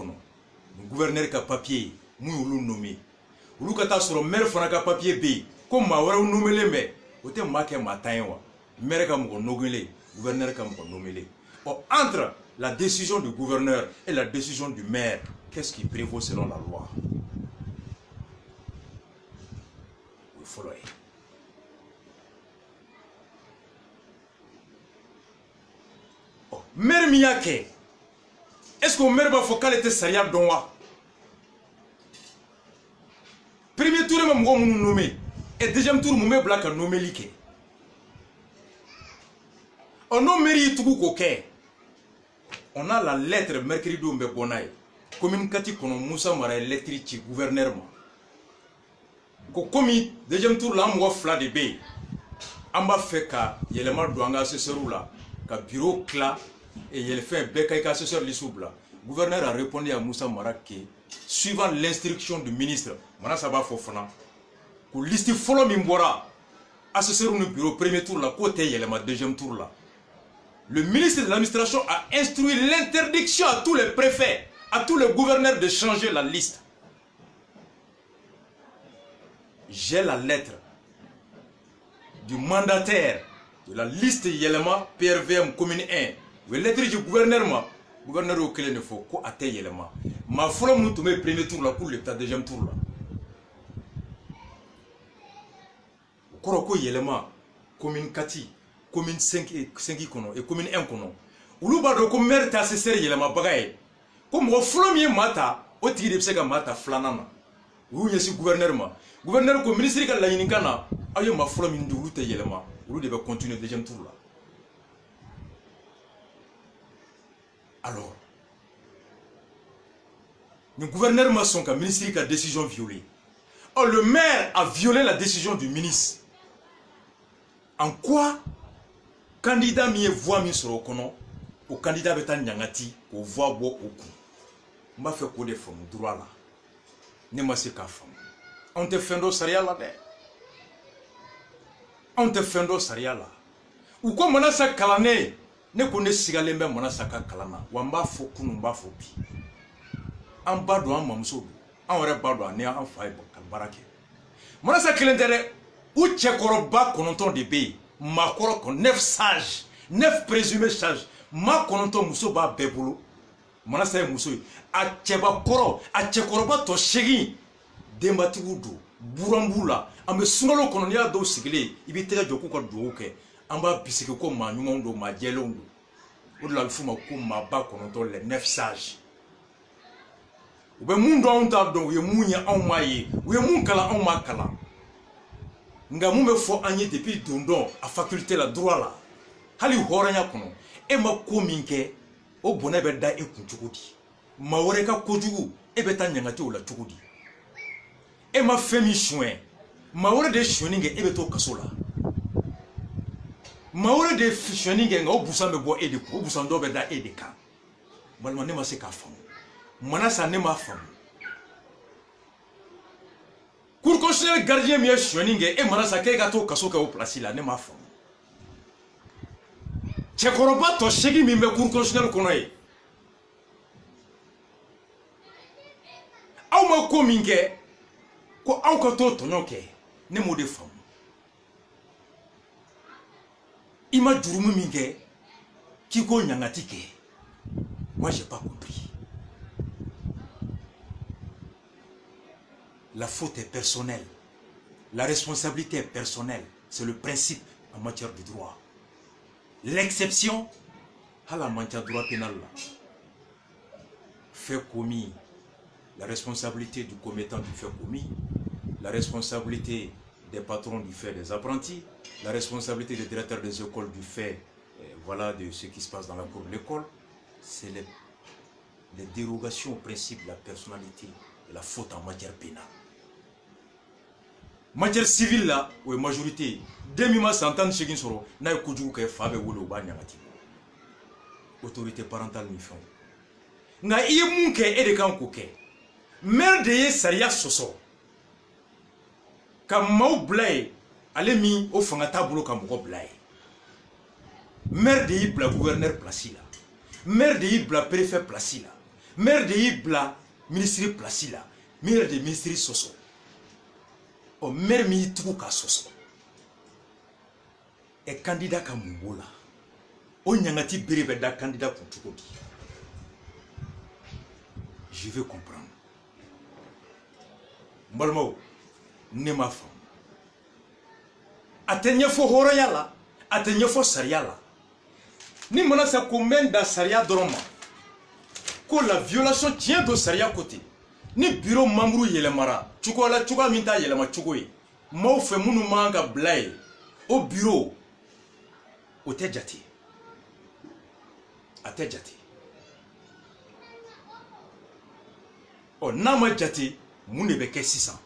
A: Le gouverneur a papier, nous avons nommé. Nous avons sur le maire a papier B. Comme nous avons nommé les maires, nous avons marqué matin. Le maire a nommé, le gouverneur a nommé. Entre la décision du gouverneur et la décision du maire, qu'est-ce qui prévaut selon la loi? Il faut le faire. Mère Miyake, est-ce que le maire va faire était saria donwa? Premier tour, je vais nommer. Et deuxième tour, je vais nommer Like. On a mairie tout coquet. On a la lettre mercredi de Bonaï. Commune Kati kono Moussa Mara électrique gouverneur. Comme deuxième tour, là, on va fla de B. On va faire que l'élément douanga se seroula. Que bureau cla. Et il fait un bec avec l'assesseur Lissoubla. Le gouverneur a répondu à Moussa Maraki, suivant l'instruction du ministre, Manasaba Fofana, pour lister Follow Mimbora, assesseur du bureau, premier tour, là, côté, il y a le deuxième tour là. Le ministre de l'administration a instruit l'interdiction à tous les préfets, à tous les gouverneurs de changer la liste. J'ai la lettre du mandataire de la liste Yelema PRVM commune 1. Le lettre du gouvernement, le gouverneur au clé ne faut quoi atteindre Yelema. Ma foule nous tombe premier tour là pour le deuxième tour là. Koroko Yelema, commune 4, commune 5 kono et commune 1 kono. Ulu ba do ko maire ta assesseur Yelema bagaye. Comme au flamier mata, au tigre de sega mata flanana. Ulu yesi gouvernement. Gouverneur ko ministre ka la yinikana, ayo ma foule min du te Yelema. Ulu devait continuer le deuxième tour là. Alors, le gouverneur m'a son ministre a décision violée. Or, le maire a violé la décision du ministre. En quoi candidat mi voix mi sur kono au candidat beta nyangati au voix bo au coup. M'a fait quoi de femme droit là. Ne m'a se ka femme. On te fait do saria là. on te fendo sariya la u ko mana sa kalane ne ko ne sigalen bɛ mana sa ka kalana wa n b'a fɔ kunu n b'a fɔ bi an ba don an mamuso don an yɛrɛ ba don ani an fa ye ka baara kɛ mana sa kelen tɛ dɛ u cɛkɔrɔba 9 de bɛ yen maakɔrɔ 9 sages 9 présumés sages maa 9 muso b'a bɛɛ bolo mana sa ye muso ye a cɛbakɔrɔ a cɛkɔrɔba tɔ 8 denbatigiw don buran b'u la an bɛ sunkalo kɔnɔ n'i y'a dɔw sigilen i b'i tɛgɛ jɔ k'u ka dugawu kɛ an b'a bisigi ko maa ɲumanw don maa jɛlenw don o de la a bɛ f'u ma ko maaba 9 les 9 sages u bɛ mun dɔn anw t'a dɔn u ye mun ye anw m'a ye u ye mun kalan anw m'a kalan nka mun bɛ fɔ an ye depuis dondɔn a faculté la droit la hali hɔrɔnya kɔnɔ e ma ko min kɛ o bɔnɛ bɛ da e kun cogo di maa wɛrɛ ka kojugu e bɛ taa ɲangati o la cogo di e ma fɛn min suɲɛ maa wɛrɛ de ye suɲɛni kɛ e bɛ t'o kaso la maa wɛrɛ de ye suɲɛni kɛ nka o busan bɛ bɔ e de kun o busan dɔ bɛ da e de kan balima ne ma se k'a faamu mana sa ne m'a faamu cour constitutionnelle gardien min ye suɲɛni kɛ e mana sa k'e ka t'o kaso kɛ o place la ne m'a faamu cɛkɔrɔba tɔ 8 min bɛ cour constitutionnelle kɔnɔ ye aw ma ko min kɛ ko aw ka t'o tɔɲɔ kɛ ne m'o de faamu i ma jurumu min kɛ k'i ko ɲangati kɛ moi j'ai pas compris la faute est personnelle la responsabilité est personnelle c'est le principe en matière de droit l'exception à la matière de droit pénal là fait commis la responsabilité du commettant du fait commis, la responsabilité des patrons du fait des apprentis, la responsabilité des directeurs des écoles du fait voilà, de ce qui se passe dans la cour de l'école, c'est les dérogations au principe de la personnalité de la faute en matière pénale. Matière civile là, où est majorité, 2000 s'entendent chez Ginsoro, n'a eu koujou que Fabe ou le Banyamati. Autorité parentale ni fait. N'a eu mon que et de quand coquet. Mère de ye sariya sɔsɔ ka maaw bila ye ale min o fanga t'a bolo ka mɔgɔ bila ye maire de y'i bila gouverneur place la maire de y'i bila préfet place la maire de y'i bila ministre place la maire de ministre sɔsɔ ɔ maire min y'i tugu k'a sɔsɔ ɛ candidat ka mun b'o la o ɲangati bere bɛ da candidat kun cogo di je vais comprendre. Mbalmo ne ma faamu a tɛ ɲɛfɔ hɔrɔnya la a tɛ ɲɛfɔ sariya la ni mana sa ko mɛn da sariya dɔrɔn ma ko la violation tiɲɛ don sariya côté ni bureau membre yɛlɛmara cogo la cogoya min t'a yɛlɛma cogo ye maaw fɛ minnu man ka bila ye o bureau o tɛ jate a tɛ jate ɔ n'a ma jate mun de bɛ kɛ sisan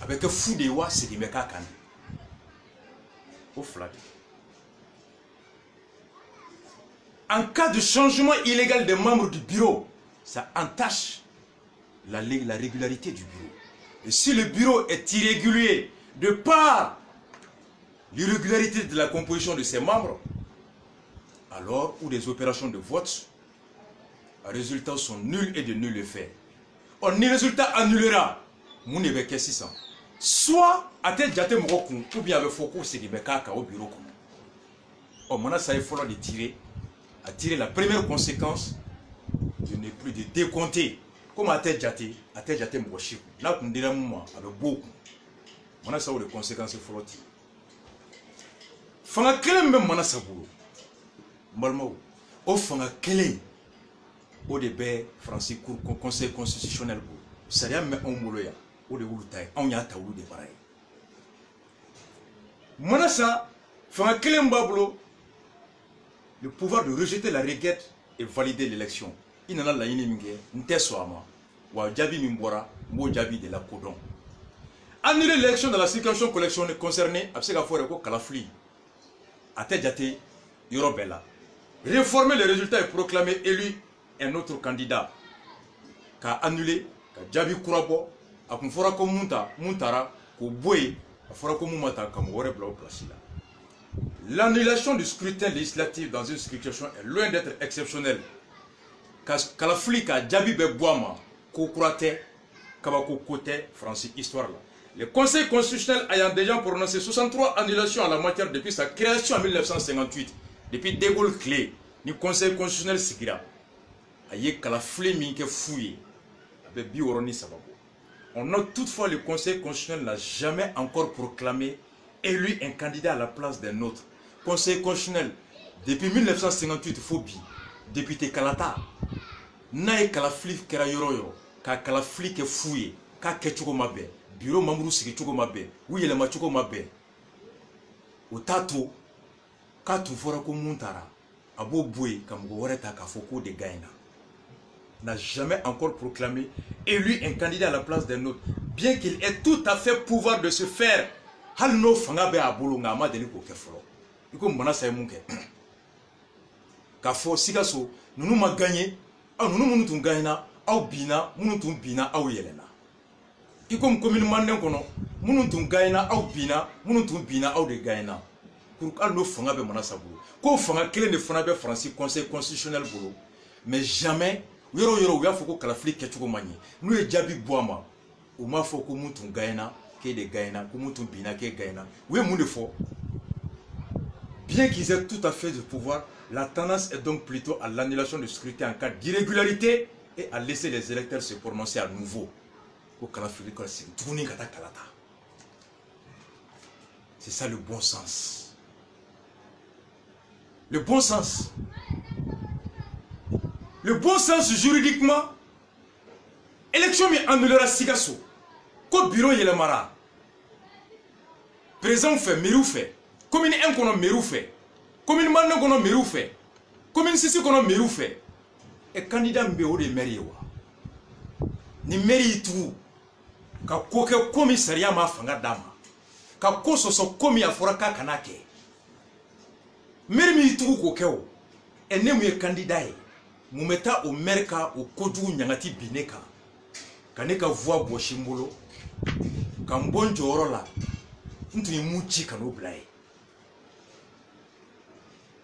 A: a bɛ kɛ fu de ye wa segin bɛ k'a kan o fila de en cas de changement illégal des membres du bureau ça entache la régularité du bureau et si le bureau est irrégulier de par l'irrégularité de la composition de ses membres alors où des opérations de vote les résultats sont nuls et de nul effet. On ni résultat annulera mun de bɛ kɛ sisan soit a tɛ jate mɔgɔ kun ou bien a bɛ fɔ ko segin bɛ k'a kan au bureau kɔnɔ ɔ mana sa ye fɔlɔ de tirer la première conséquence de ne plus de décompter comme a tɛ jate mɔgɔ si kun n'a kun dira mun ma a bɛ bɔ o kun mana sa o de conséquence fɔlɔ ti fanga kelen bɛ mana sa bolo n balimaw o fanga kelen o de bɛ Faransi conseil constitutionnel bolo sariya min bɛ anw bolo yan o de y'olu ta ye anw y'a ta olu de bara ye mana sa fanga kelen b'a bolo le pouvoir de rejeter la requête et valider l'élection i nana laɲini min kɛ n tɛ sɔn a ma wa jaabi min bɔra n b'o jaabi de lakodɔn annuler l'élection de la circonscription concernée a bɛ se ka fɔ yɛrɛ ko kalafili a tɛ jate yɔrɔ bɛɛ la réformer les résultats et proclamer élu un autre candidat k'a annuler ka jaabi kura bɔ a kun fɔra ko mun taara k'o bɔ yen L'annulation du scrutin législatif dans une situation est loin d'être exceptionnelle. Kalaflika, Djabi Beboama, Kokurate, Kabako Kote, Francis Histoire là. Le Conseil constitutionnel ayant déjà prononcé 63 annulations en la matière depuis sa création en 1958, depuis De Gaulle clé, le Conseil constitutionnel Sikira, Aye Kalafli Minke Fouye, avec Bioroni Sababo. On note toutefois le Conseil constitutionnel n'a jamais encore proclamé élu un candidat à la place d'un autre. Conseil constitutionnel, depuis 1958, Fobi, député Kalata, Nae Kalafli Kera Yoro, Ka Kalafli Ke Fouye, Ka Kechuko Mabe, Bureau Mamourou Siki Chuko Mabe, oui, le Machuko Mabe. Au Tato, Katu Forako Muntara, Abo Boué, Kamgoreta Kafoko de Gaina, n'a jamais encore proclamé élu un candidat à la place d'un autre, bien qu'il ait tout à fait pouvoir de se faire. Halno Fangabe Abolonga Madeni Kokefolo. Iko Manasa Munke. Kafo Sigaso, nous m'a gagné, nous nous gagnons, au Bina, nous Bina, au Yelena. Iko commune Mandenkono, nous gagnons, au Bina, nous Bina, au de Gaina. Pour Alno Fangabe Manasa Bolo. Ko Fanga clé de Fangabe Francis, Conseil constitutionnel Bolo. Mais jamais, Yoro Yafoko Kalafli Kechuko Mani. Nous et Djabi Boama, ou Mafoko Mouton Gaina. De Gaïna, Bina, Gaïna. Oui, mon défaut. Bien qu'ils aient tout à fait de pouvoir, la tendance est donc plutôt à l'annulation du scrutin en cas d'irrégularité et à laisser les électeurs se prononcer à nouveau. C'est ça le bon sens. Le bon sens. Le bon sens juridiquement, élection mais annulera Sigasso. Ko bureau yele mara président fait mérou fait commune 1 kono mérou fait commune manne kono mérou fait commune 6 kono mérou fait et candidat mbéo de mairie wa ni mairie tout ka koke commissariat ma fanga dama ka ko soso komi afora ka kanake mairie mi tout ko kewo et ne mu candidat mu meta au merka au kodu nyangati bineka kaneka voix bochimbolo Kambonjo Orola,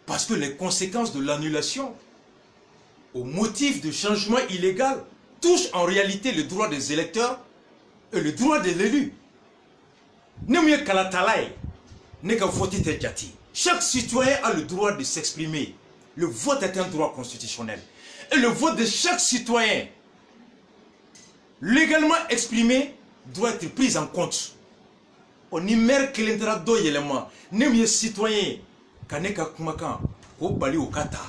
A: parce que les conséquences de l'annulation au motif de changement illégal touchent en réalité le droit des électeurs et le droit de l'élu. Chaque citoyen a le droit de s'exprimer. Le vote est un droit constitutionnel. Et le vote de chaque citoyen légalement exprimé doit être prise en compte. On y met quelqu'un d'autre élément. N'est-ce pas citoyen kaneka kumakan au bali au kata.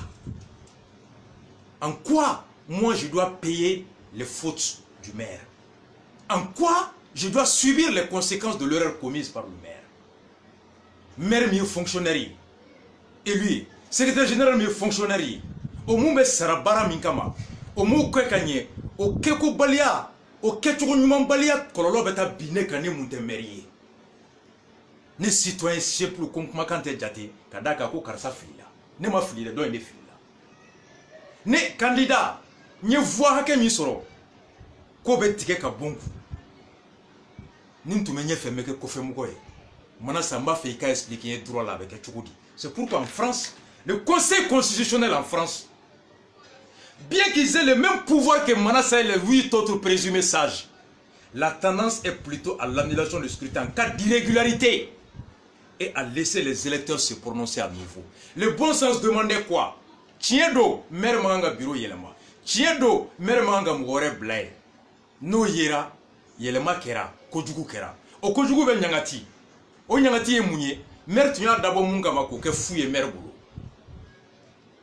A: En quoi moi je dois payer les fautes du maire? En quoi je dois subir les conséquences de l'erreur commise par le maire? Maire mieux fonctionnaire. Et lui, secrétaire général mieux fonctionnaire. Au mumbe sarabara minkama. Au mou kwekanye. Au keko balia. Au ketchounyman balia kololo beta bine kane munte mairie. Ne citoyen sièple comme makante jate kadaka ko karsa fila. Ne ma fila do ine fila. Ne candidat ne voix hake mi soro. Ko betike ka bonku. Nintu menye fe meke ko fe mukoye. Mana samba fe ka expliquer droit là avec Tchoukodi. C'est pourquoi en France, le Conseil constitutionnel en France, bien qu'ils aient le même pouvoir que Manassa et les 8 autres présumés sages, la tendance est plutôt à l'annulation du scrutin en cas d'irrégularité et à laisser les électeurs se prononcer à nouveau. Le bon sens demandait quoi? Tiedo, maire Manga bureau yelema. Tiedo, maire Manga mugore blay. No yera, yelema kera, kojugu kera. O kojugu ben nyangati. O nyangati ye mounye, maire tunya d'abord munga mako ke fouye maire boulot.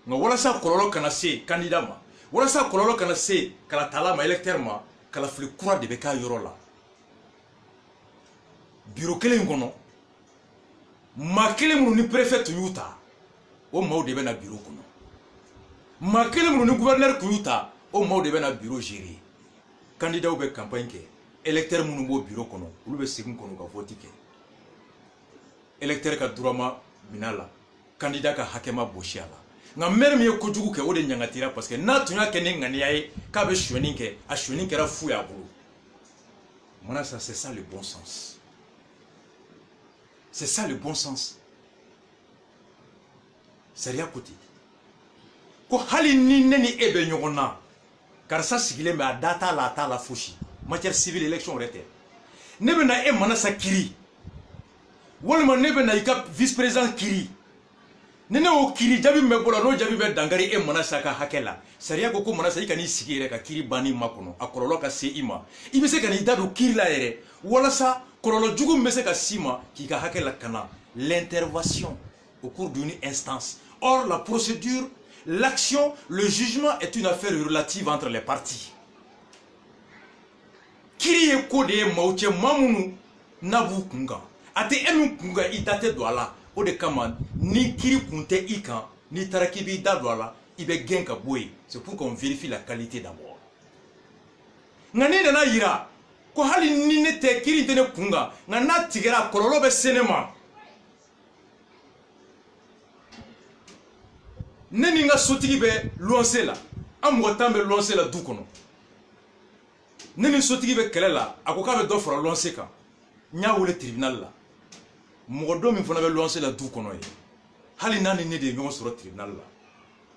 A: Non, voilà ça, kololo kana se candidat ma. Voilà ça, kololo kana se kala talama électeur ma, kala fle courant de beka yoro la. Bureau kele ngono. Ma kele mounou ni préfet yuta. O mao de ben na bureau kono. Ma kele mounou ni gouverneur yuta. O mao de ben na bureau géré. Candidat ou be campagne ke. Électeur mounou bo bureau kono. Ou be segun kono ka vote ke. Électeur ka droit minala. Candidat ka hakema boshiala. Nga mer mi kojugu ke ode nyangatira parce que na tunya ke ngani yae ka be shweninke a shweninke ra fu ya bulu. Mona ça c'est ça le bon sens. C'est ça le bon sens. Sariya côté. Ko hali ni neni ebe nyogona. Car ça sigile me a data la fushi. Matière civile élection rete. Nebe na e manasa kiri. Walma nebe na ika vice-président kiri. Nene o kiri jabi mebola no jabi be dangari e manasa ka hakela. Sariya ko manasa ika ni sigire ka kiri bani makono. Akololo ka se ima. Ibe se ka ni dadu kiri la ere. Wala sa kololo jugu mbese ka sima ki ka hakela kana. L'intervention au cours d'une instance. Or la procédure, l'action, le jugement est une affaire relative entre les parties. Kiri e kode mauche mamunu nabu kunga. Ate enu kunga idate douala. Ode kama ni kiri kunte ikan ni tarakibi da douala ibe genka boy. C'est pour qu'on vérifie la qualité d'abord. Ngane dana yira ko hali ni ne te kiri tene kunga ngana tigera kololo be senema. Neni nga sotigi be luanse la amotan be luanse la du kono neni sotigi be kele la akoka be do fora luanse ka nya wole tribunal la modo min fona be luanse la du kono ye hali nani ne de nyon soro tribunal la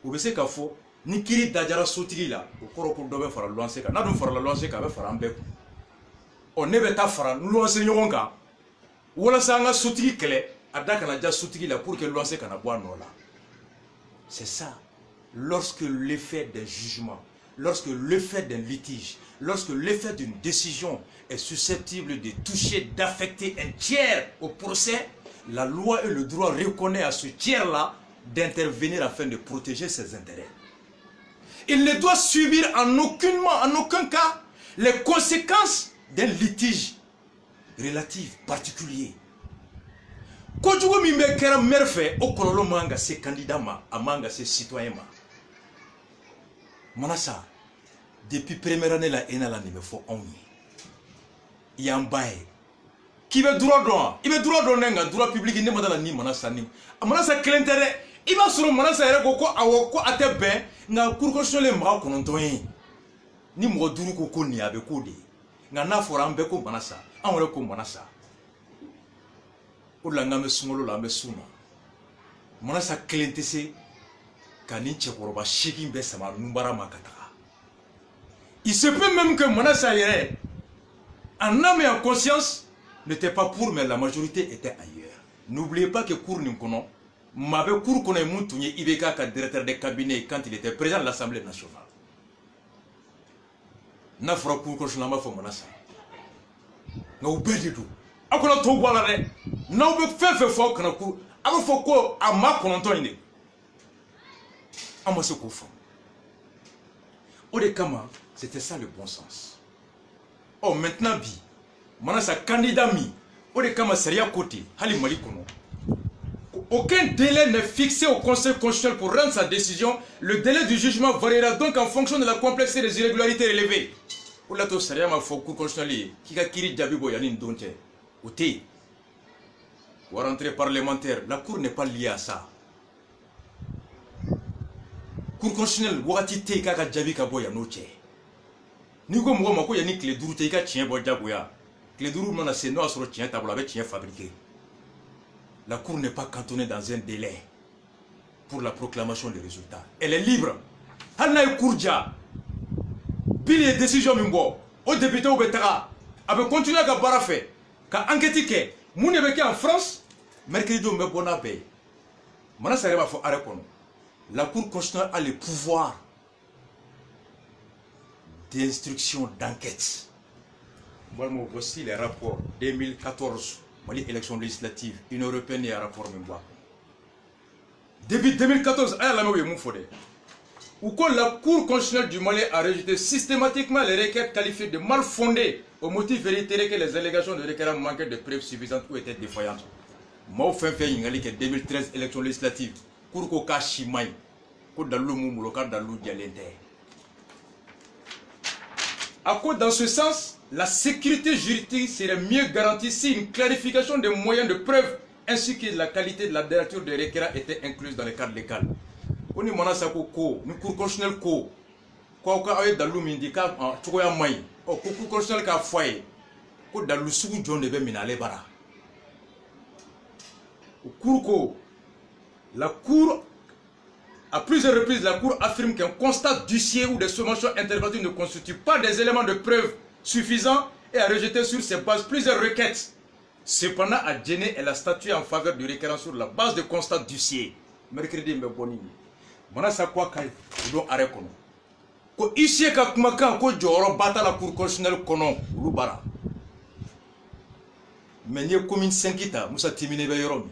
A: o be se ka fo ni kiri dajara sotigi la o koro ko do be fora luanse ka na do fora la luanse ka be fora ambe o ne be ta fora luanse nyon ka wala sa nga sotigi kele adaka na ja sotigi la pour que luanse ka na bo no la. C'est ça, lorsque l'effet d'un jugement, lorsque l'effet d'un litige, lorsque l'effet d'une décision est susceptible de toucher, d'affecter un tiers au procès, la loi et le droit reconnaissent à ce tiers-là d'intervenir afin de protéger ses intérêts. Il ne doit subir en aucun cas, les conséquences d'un litige relatif, particulier. Kojugo mi me kera merfe o kololo manga se candidat ma amanga se citoyen ma manasa depuis première année la enala ni me fo onyi yambaye ki be droit don nga droit public ni madala ni manasa ni manasa klentere iba suru manasa ere ko awo ko atebe nga cour constitutionnel ma ko non toyin ni mo duru ko ni abe ko de nga na fora ambe ko manasa anwore ko manasa o la ngame sungolo la me suma mona sa klentese kani chekoroba shiki be sama numbara makataka. Il se peut même que mona sa yere en âme et en conscience n'était pas pour, mais la majorité était ailleurs. N'oubliez pas que Kour Ninkono m'avait Kour Kono Moutouni Ibeka comme directeur de cabinet quand il était président de l'Assemblée nationale. N'a pas Kour Kono Shlama fo mona sa nga ubedi du akola to bola re na ube fefe fo kana ku aba fo ko ama kononto ine ama se ko fo o de kama c'était ça le bon sens. Oh maintenant bi mana sa candidat mi o de kama sariya côté hali mali kono aucun délai n'est fixé au Conseil constitutionnel pour rendre sa décision. Le délai du jugement variera donc en fonction de la complexité des irrégularités relevées. Pour la to sariya ma fo Cour constitutionnelle qui ka kiri jabibo yani ndonte outé ou rentrée parlementaire, la Cour n'est pas liée à ça. Cour constitutionnelle wakati te ka jabi ka boya no che ni ko mo ko yani clé duru te ka tien bo jaboya clé duru mona se no asro tien tabla avec tien fabriqué. La Cour n'est pas cantonnée dans un délai pour la proclamation des résultats. Elle est libre. Hanna Kourja Billy décision mimbo au député au betara avait continué à barafer ka enquête ke mune beke en France mercredi do mbona be mana sare ba fo are kono. La Cour constitutionnelle a le pouvoir d'instruction d'enquête. Moi voici les rapports 2014 Mali élection législative une européenne et un rapport mimbo depuis 2014 aya la mewe mufode ou que la Cour constitutionnelle du Mali a rejeté systématiquement les requêtes qualifiées de mal fondées au motif réitéré que les allégations de requérants manquaient de preuves suffisantes ou étaient défaillantes. Moi, fin yingali que 2013 élection législative, Cour ko ka shimai, ko dalu mumulo ka dalu dialente. À cause dans ce sens, la sécurité juridique serait mieux garantie si une clarification des moyens de preuve ainsi que la qualité de la littérature des requérants était incluse dans le cadre légal. On y mona sa ko ni Cour constitutionnelle ko ka awe dalu mindika chokoya mai o ko Cour constitutionnelle ka foye ko dalu sugu jonde be minale bara La Cour, à plusieurs reprises, la Cour affirme qu'un constat d'huissier ou des sommations interprétatives ne constitue pas des éléments de preuve suffisants et a rejeté sur ces bases plusieurs requêtes. Cependant, à Djenné, elle a statué en faveur du requérant sur la base de constat d'huissier. Mercredi, mais boni. Mana sa quoi kay, don arrêt kono. Ko huissier ka kumakan ko joro bata la Cour constitutionnelle kono, ulu bara. Mais n'y a commune 5 ita, Moussa Timine Bayorom.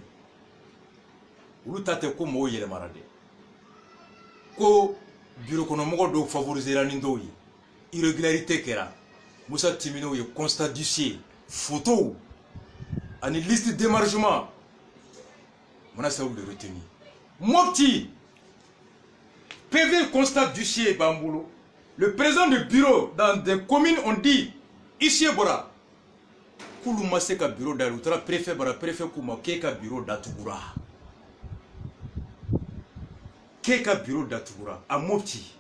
A: Ulu tate ko mo yele marade. Ko bureau kono mo do favoriser la nindo yi. Irrégularité kera. Moussa Timine yi constat d'huissier, photo, ani liste d'émargement. Mana sa ou le retenir. Mopti, PV constat d'huissier Bambolo. Le président du bureau dans des communes on dit ici Bora. Koulou Maseka bureau d'Aloutra, préfet Bora, préfet Kouma, Keka bureau d'Atougura. Keka bureau d'Atougura, à Mopti.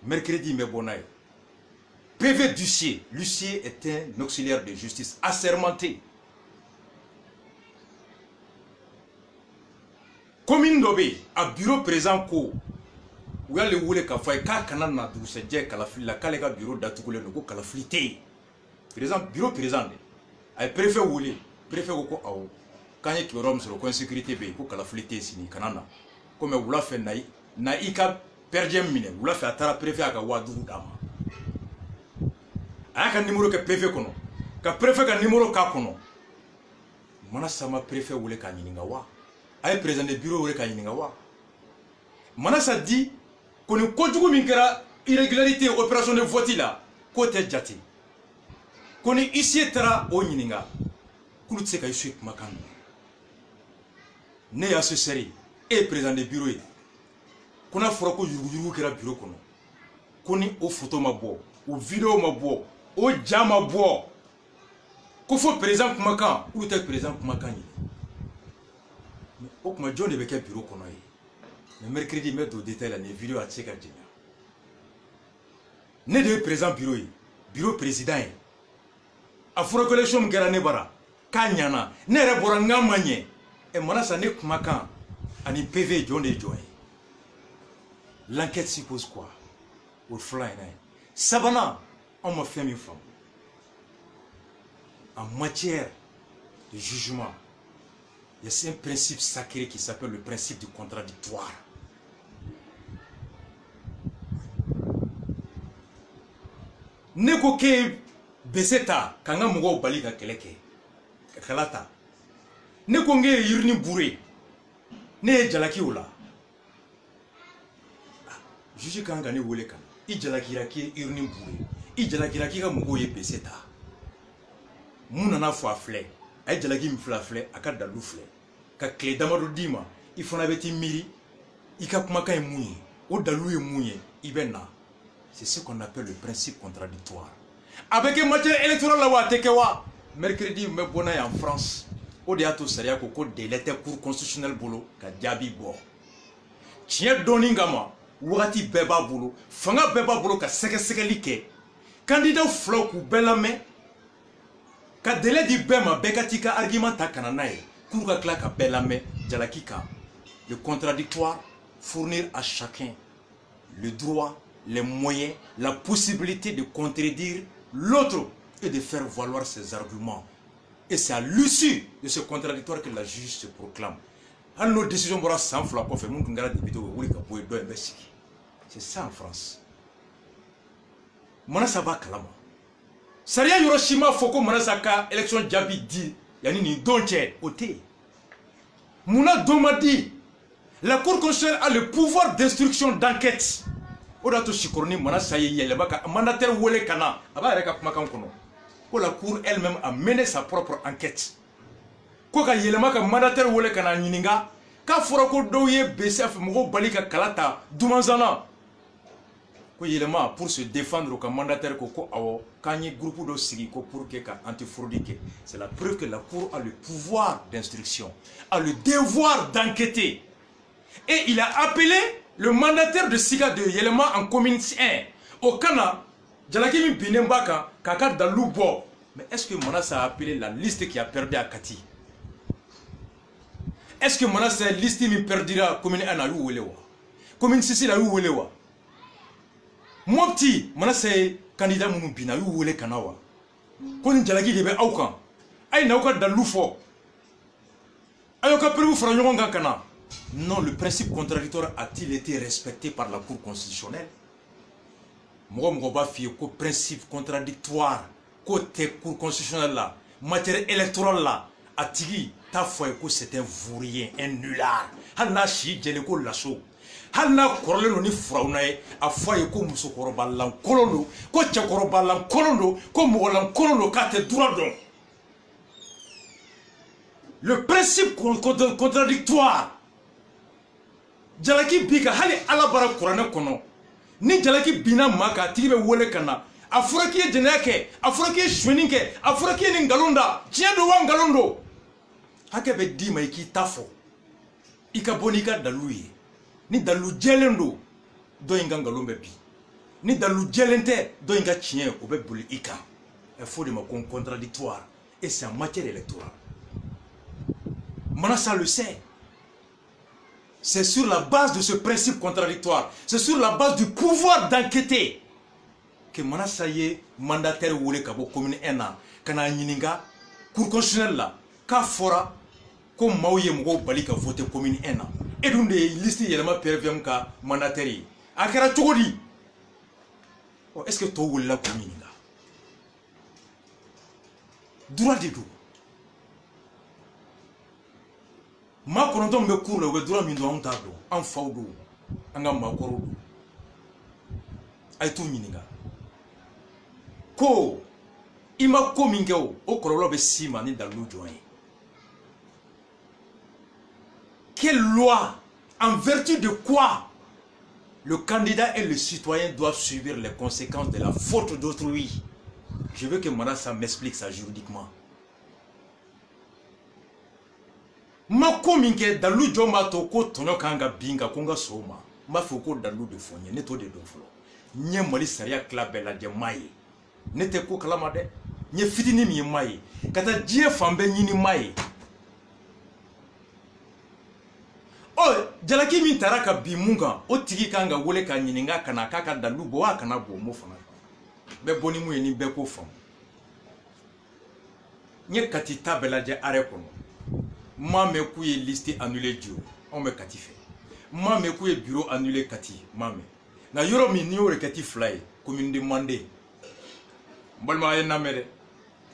A: Mercredi, mais bonaï. PV d'huissier. L'huissier est un auxiliaire de justice assermenté. Commune Dobé, à bureau présent ko, où y a le woule kafay, ka kanan na douce dje kalafli la kalega bureau d'Atougule no ko kalaflité. Présent bureau présent. Ay préfet woule, préfet ko awo. Kanye ki rom sur le coin sécurité be ko kalaflité sini kanana. Comme wula fait na ika perdiem mine, wula fait atara préfet aka wadu dama. Aka numéro que préfet kono. Ka préfet ka numéro ka kono. Mana sama préfet woule ka nyininga wa. Aye président du bureau wole ka yininga wa. Manasa dit qu'on est kojugu minkera irrégularité opération de vote là côté jati. Qu'on est ici tara o yininga. Kulu tseka isu makan. Ne ya ce série et président du bureau. Qu'on a fora ko yurugu kera bureau kono. Qu'on est au photo ma bo, au vidéo ma bo, au jama bo. Ko fo président kumakan, ou te président kumakan. O kuma John de beke bureau kono yi. Le mercredi mettre au détail la vidéo à Tcheka Djenya. Ne de présent bureau yi, bureau président yi. A fura collection mgera ne bara. Kanyana, ne rebora ngamanye. E manasa ne kumakan ani PV John de John. L'enquête suppose quoi? Au fly na. Sabana, on m'a fait une femme. En matière de jugement, il y a un principe sacré qui s'appelle le principe du contradictoire. Neko ke beseta kanga mugo bali ka keleke kalata. Neko nge yirni bouré. Ne jalaki ola. Juge kanga ne wole kan. I jalaki raki yirni bouré. I jalaki raki ka mugo ye beseta. Muna na fo afle. Ay jalaki mi flafle akada lufle. Ka clé d'amado dima, il faut n'avoir miri, il ka kumaka mouye, au dalou et mouye, ibena. C'est ce qu'on appelle le principe contradictoire. Avec une matière électorale là, tekewa, mercredi, me bonay en France, au déato saria koko délète cour constitutionnel bolo, ka diabi bo. Tien doningama, wati beba bolo, fanga beba bolo ka seke like, candidat flow ou belame, ka délai di bema bekatika argument ta kananae. Le contradictoire, fournir à chacun le droit, les moyens, la possibilité de contredire l'autre et de faire valoir ses arguments. Et c'est à l'issue de ce contradictoire que la juge se proclame. Alors, nos décisions seront sans flou. C'est ça en France. Mana saba kalama. Saria Hiroshima Foko Manasaka élection Djabi dit yani ni donche ote. Mouna Domadi, la Cour constitutionnelle a le pouvoir d'instruction d'enquête. Odato Shikoroni Manasaye Yelebaka mandataire Wole Kana aba reka kumakan kono. Ko la Cour elle-même a mené sa propre enquête. Ko ka yelemaka mandataire Wole Kana nyininga ka fora ko doye BCF mo balika kalata dumanzana. Ko yelema pour se défendre comme mandataire ko awo kanyi groupe do sigi ko pour que ka antifraudique. C'est la preuve que la Cour a le pouvoir d'instruction, a le devoir d'enquêter. Et il a appelé le mandataire de Siga de Yelema en commune 1 au Kana Jalakimi Binembaka Kaka Daloubo. Mais est-ce que Manas a appelé la liste qui a perdu à Kati? est-ce que maintenant c'est liste mi perdira commune 1 a eu wele wa commune 6 a eu wele wa mopti maintenant c'est candidat munu bina eu wele kana wa ko ni jalaki de be awkan ay na ka dalu fo ayo ka prévu fara ɲɔgɔn kan kana. Non, le principe contradictoire a-t-il été respecté par la Cour constitutionnelle? Moi, je ko principe contradictoire côté Cour constitutionnelle là, matière électorale là, atigi ta foi que c'est un vaurien, un nulard. Halna chi jele ko lasso. Halna korle no ni fraunaye, a foi ko muso korobalan kolondo, ko chakorobalan kolondo, ko mogolan kolondo kate douradon. Le principe contradictoire. Jalaki bika hali alabara kurane kono ni jalaki bina maka tibe wole kana afuraki jenake afuraki shweninke afuraki ni ngalonda tiendo wa ngalondo hake be dima iki tafo ika bonika daluye ni dalu jelendo do inga ngalombe bi ni dalu jelente do inga chien obe buli ika il faut de ma contradictoire et c'est en matière électorale maintenant ça le sait. C'est sur la base de ce principe contradictoire, c'est sur la base du pouvoir d'enquêter que Manassa y mandataire ou les cabo commune 1 an, kana nyininga, cour constitutionnelle là, ka fora, comme Maouye Mgo Bali ka voté commune 1 an. Et donc des listes yelema perviem ka mandataire. Akara chogodi. Est-ce que toi ou la commune là? Droit de tout. Ma kononto mbe cour we droit min do on tado en fawdo anga ma koro ay tu mininga ko ima ko mingeo o korolo be sima ni dalu join. Quelle loi, en vertu de quoi le candidat et le citoyen doivent subir les conséquences de la faute d'autrui? Je veux que madame ça m'explique ça juridiquement. Ma kominke dalu joma to ko tono kanga binga konga soma ma foko dalu de fonye ne to de do flo nye mali saria klabela de mai ne te ko kalama de nye fitini mi mai kata die fambe nyini mai o jalaki min taraka bimunga o tigi kanga wole ka nyininga kana kaka dalu bo kana bo mo fana be boni mu ni be ko fam nye kati tabela de are kono. Ma me kouye liste annulé Dio, on me katifé. Ma me kouye bureau annulé kati, mame. Na yoro mi ni ore kati fly, commune demandé. Mbalma ye namere,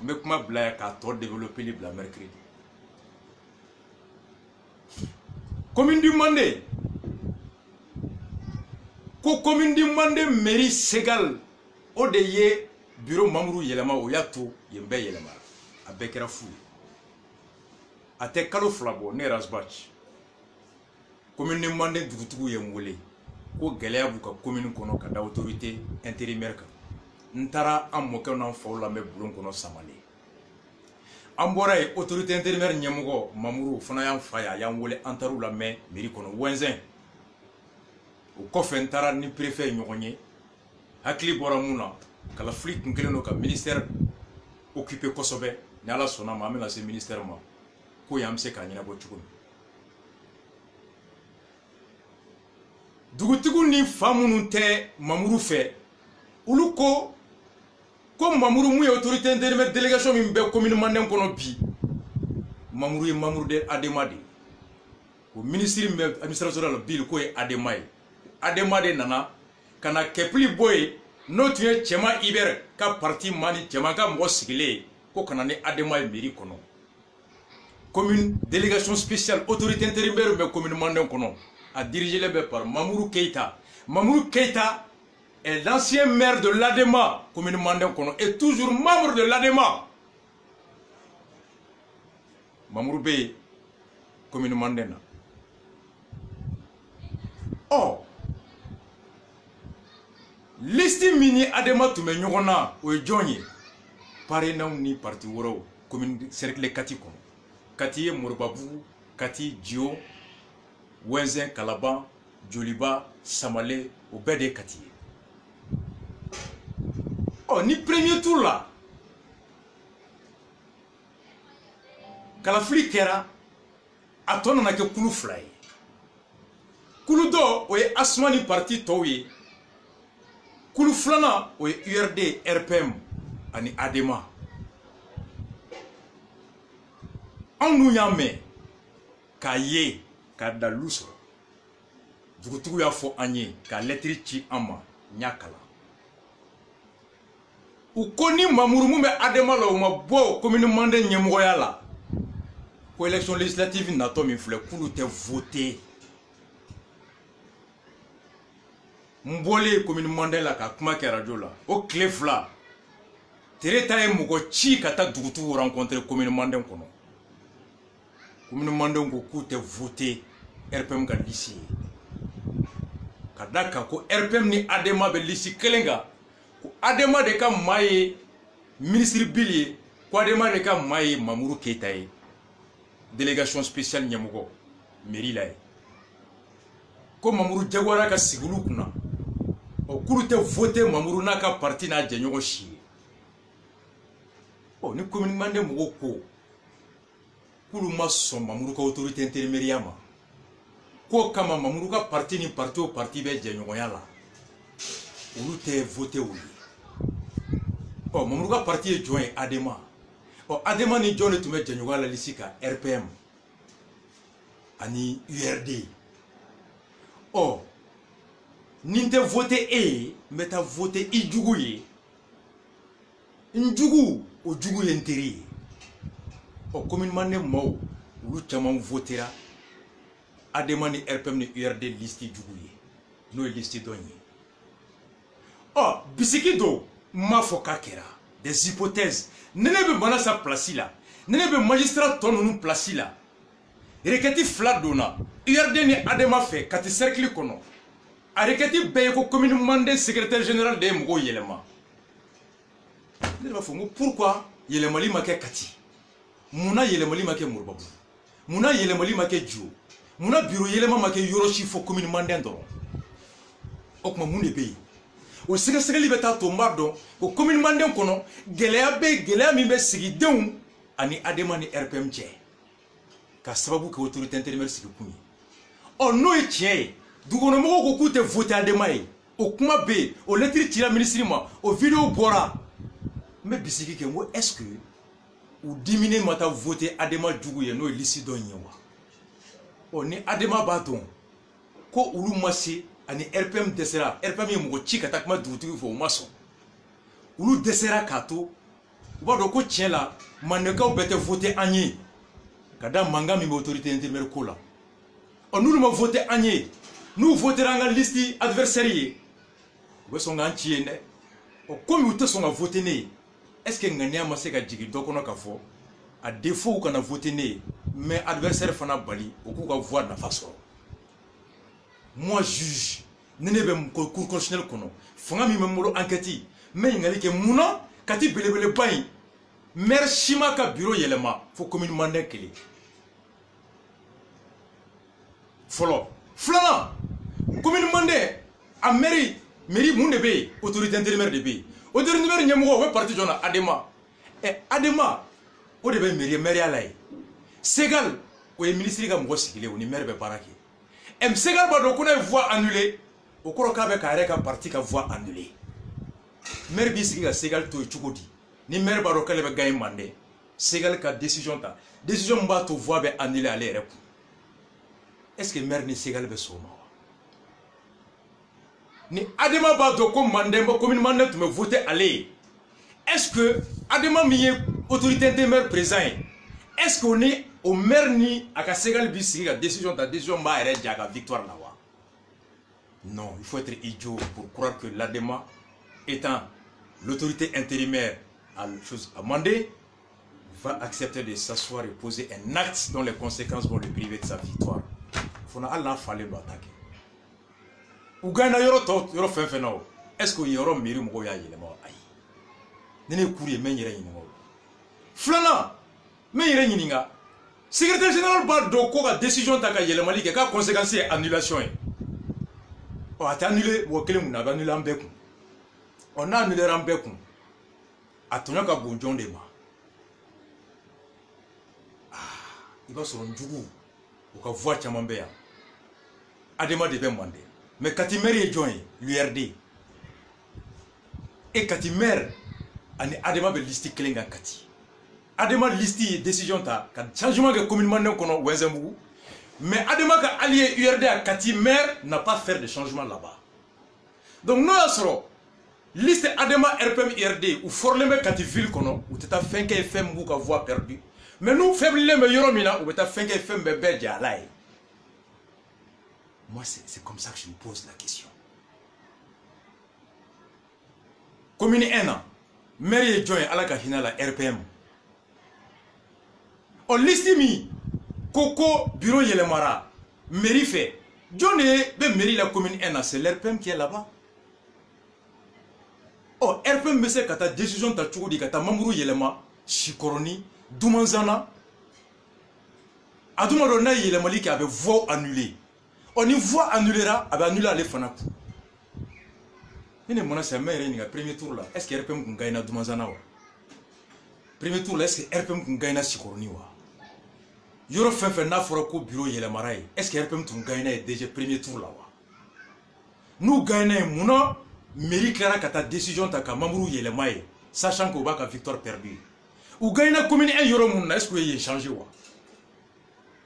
A: me kuma blaya ka to développer libre la mercredi. Commune demandé. Ko commune demandé mairie Ségal, odeye bureau Mamourou yelema o yato yembe yelema. Abekera fou. Ate kalo flabo ne rasbach commune demandé dugutugu yemwole ko geleya buka commune kono ka da autorité intérimaire ka ntara amoke na fawla me bulon kono samale ambora e autorité intérimaire nyemugo Mamourou fana yan faya yan wole antaru la me mairie kono wenzin o kofe ntara ni préfet nyogonye hakli boramuna kala flic ngeleno ka ministère occupé kosobe ni ala sona ma amena ce ministère ma ko yamse ka nyina bo chugun dugutigu ni famunu te Mamourou fe uluko ko Mamourou mu autorité intérimaire délégation mi be commune manden kono bi Mamourou e Mamourou de Ademade o ministre me administration la bil ko e Ademade nana kana kepli boy no tuye chema iber ka parti mani chema ka mo sigile ko kana ne Ademade mairie kono commune délégation spéciale autorité intérimaire mais commune Mandem kono a dirigé les par Mamourou Keita. Mamourou Keita est l'ancien maire de l'Adema commune Mandem kono et toujours membre de l'Adema. Mamourou Bey commune Mandem. Oh liste mini Adema tume nyogona o jonye pare na ni parti woro commune cercle Kati kono Kati Mourbabu, Kati Dio, Wenzin, Kalaban, Djoliba, Samale, au Bede Kati. Oh, ni premier tour là. Kalafli Kera, a tɔ nana kɛ kulu fila ye kulu dɔ o ye Asumani parti tɔw ye kulu filanan o ye URD RPM ani ADEMA anw n'u y'a mɛn k'a ye k'a dalu sɔrɔ dugutigiw y'a fɔ an ye ka lɛtiri ci an ma n y'a kalan u ko ni Mamuru mun bɛ ADEMA la o ma bɔ commune Mande ɲɛmɔgɔya la ko élection législative natɔ min filɛ k'olu tɛ voter n bɔlen commune Mande la ka kuma kɛ radio la o tile fila Tere ta ye mɔgɔ ci ka taa dugutigiw rencontrer commune Mande kɔnɔ commune Mande ko k'u tɛ voter RPM ka liste ye ka da kan ko RPM ni ADEMA bɛ liste kelen kan ko ADEMA de ka maa ye ministre Bill ye ko ADEMA de ka maa ye Mamuru Keita ye délégation spéciale ɲɛmɔgɔ mairie la ye ko Mamuru jagoyara ka sigi olu kunna k'olu tɛ voter Mamuru n'a ka parti n'a jɛɲɔgɔn si ye ni commune Mande mɔgɔw ko k'olu ma sɔn Mamuru ka autorité intérimaire ma ko kama Mamuru ka parti ni parti o parti bɛ jɛɲɔgɔnya la olu tɛ voter olu Mamuru ka parti ye jɔn ye ADEMA ADEMA ni jɔn de tun bɛ jɛɲɔgɔnya la liste kan RPM ani URD ni n tɛ voter e ye n bɛ taa voter I jugu ye n jugu o jugu ye n teri ye commune Mande maaw olu caman votera ADEMA ni RPM ni URD liste jugu ye n'o ye liste dɔn ye bisiki do m'a fɔ k'a kɛra des hypothèses ni ne bɛ bana sa place la ni ne bɛ magistrat tɔ ninnu place la requête fila donna URD ni ADEMA fɛ ka ti cercle kɔnɔ a requête bɛɛ ye ko commune Mande secrétaire général de ye mɔgɔw yɛlɛma ne b'a fɔ n ko pourquoi yɛlɛmali ma kɛ Kati munna yɛlɛmali ma kɛ Moribabugu munna yɛlɛmali ma kɛ Djo munna bureau yɛlɛma ma kɛ yɔrɔ si fɔ commune Mande dɔrɔn o tuma mun de bɛ yen o sɛgɛsɛgɛli bɛ taa to n b'a dɔn o commune Mande kɔnɔ gɛlɛya bɛ yen gɛlɛya min bɛ sigidenw ani ADEMA ni RPM cɛ ka sababu kɛ autorité intérimaire sigi kun ye n'o ye tiɲɛ ye dugukɔnɔmɔgɔw ko k'u tɛ voter ADEMA ye o kuma bɛ yen o lettre cira ministre ma o vidéo bɔra n bɛ bisiki kɛ n ko est-ce que u dimine ma taa voter ADEMA jugu ye n'o ye liste dɔn ye wa ni ADEMA b'a dɔn ko olu ma se ani RPM dɛsɛra RPM ye mɔgɔ ci ka taa kuma dugutigi fɛ o ma sɔn olu dɛsɛra k'a to u b'a dɔn ko tiɲɛ la mandekaw bɛɛ tɛ voter an ye ka da mankan min bɛ autorité intérimaire ko la n'olu ma voter an ye n'u votera an ka liste adversaire ye u bɛ sɔn k'an ci yen dɛ komi u tɛ sɔn ka voter ne ye est-ce que ŋaniya ma se ka jigin dɔ kɔnɔ ka fɔ a défaut u kana voter ne ye mais adversaire fana bali u k'u ka voix nafa sɔrɔ moi juge ni ne bɛ cour constitutionnel kɔnɔ fanga min bɛ n bolo enquête n bɛ ɲininkali kɛ munna Kati belebeleba in maire si ma ka bureau yɛlɛma fo commune Mande kelen fɔlɔ filanan commune Mande a mairie mun de bɛ yen autorité intérimaire de bɛ yen autorité intérimaire ɲɛmɔgɔ o bɛ parti jɔn na ADEMA ADEMA o de bɛ mairie la ye Segal o ye ministre ka mɔgɔ sigilen o ni maire bɛ baara kɛ Segal b'a dɔn ko n'a ye voix annulée o kɔrɔ k'a bɛ k'a yɛrɛ ka parti ka voix annulée maire b'i sigi ka Segal to yen cogo di ni maire b'a dɔn k'ale bɛ gagner Mande Segal ka décision ta décision min b'a to voix bɛ annulée ale yɛrɛ kun est-ce que maire ni Segal bɛ sɔn o ma wa ni ADEMA b'a dɔn ko Mande commune Mande tun bɛ voter ale ye est-ce que ADEMA min ye autorité intérimaire présent ye est-ce que o ni o maire ni a ka Segal b'i sigi ka décision ta décision b'a yɛrɛ jɛ a ka victoire la wa non il faut être idiot pour croire que l'ADEMA étant l'autorité intérimaire à Mande va accepter de s'asseoir et poser un acte dont les conséquences vont le priver de sa victoire. Fona Allah fallait l'attaquer. Ou gagner yoro fɛn fɛn na o est-ce que yoro mairie mɔgɔw y'a yɛlɛma ayi ne ne kuru ye mɛ n yɛrɛ ɲininka o filanan n bɛ n yɛrɛ ɲininka secrétaire général b'a dɔn ko ka décision ta ka yɛlɛmali kɛ k'a conséquence ye annulation ye a tɛ annulé mɔgɔ kelen kun na a bɛ annulé an bɛɛ kun n'a annulé an bɛɛ kun a tɔɲɔ ka bon jɔn de ma i b'a sɔrɔ njugu ou ka voix caman bɛ yan Adama de bɛ mande mais kati maire ye jɔn ye l'URD et kati maire ani Adama bɛ liste kelen kan kati Adama liste ye décision ta ka changement kɛ commune Manden kɔnɔ Wɛnzɛnbugu mais Adama ka allié URD à kati maire n'a pas fait de changement là-bas donc n'o y'a sɔrɔ liste Adama RPM URD ou forlen bɛ kati ville kɔnɔ u tɛ taa fɛn kɛ fɛn min b'u ka voix perdue mais nous faiblilen bɛ yɔrɔ min na u bɛ taa fɛn kɛ fɛn bɛɛ bɛɛ jala ye. Moi, c'est comme ça que je me pose la question. Commune 1, maire est joint à la Kahina, la RPM. On liste mi, Coco, bureau Yelemara, mairie fait. John est mairie la commune 1, c'est l'RPM qui est là-bas. Oh, RPM, mais c'est quand ta décision ta choudi, quand ta mamuru Yelema, Chikoroni, Doumanzana, Adoumarona Yelemali qui avait voix annulée. On y voit annulera, annulera les fanaku. Il y a un premier tour là. Est-ce que RPM kun gagne Doumanzana wa? Premier tour là, est-ce que RPM kun gagne Sikoroni wa? Yoro fait na forako bureau Yelemara. Est-ce que RPM kun gagne déjà premier tour là wa? Nous gagnons mouna mairie clara kata décision ta ka mamuru Yelema, sachant qu'on va ka victoire perdue. Ou gagne commune 1 yoro mouna, est-ce que y a changé wa?